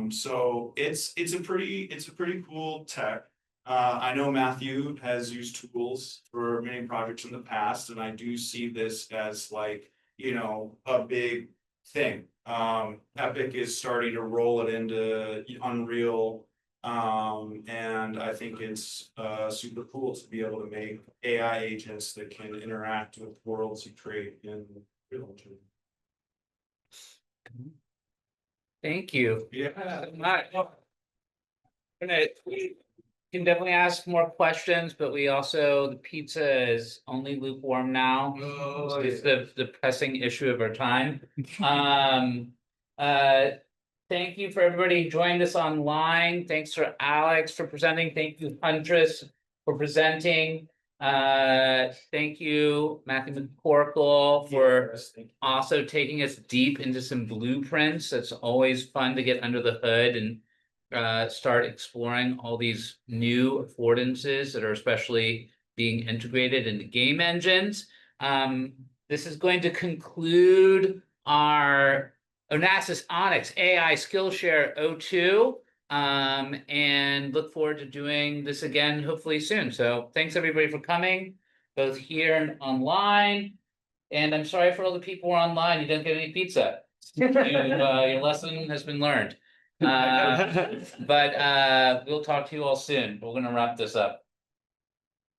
So it's a pretty cool tech. I know Matthew has used tools for many projects in the past, and I do see this as like, you know, a big thing. Epic is starting to roll it into Unreal. And I think it's super cool to be able to make AI agents that can interact with worlds you create in real life. Thank you. Yeah. We can definitely ask more questions, but we also, the pizza is only lukewarm now. Oh, It's the pressing issue of our time. Thank you for everybody who joined us online. Thanks for Alex for presenting. Thank you, Huntrezz, for presenting. Thank you, Matthew McCorkle, for also taking us deep into some blueprints. It's always fun to get under the hood and start exploring all these new affordances that are especially being integrated into game engines. This is going to conclude our Onassis ONX AI Skillshare 02. And look forward to doing this again, hopefully soon. So thanks everybody for coming, both here and online. And I'm sorry for all the people who are online, you didn't get any pizza. Your lesson has been learned. But we'll talk to you all soon. We're gonna wrap this up.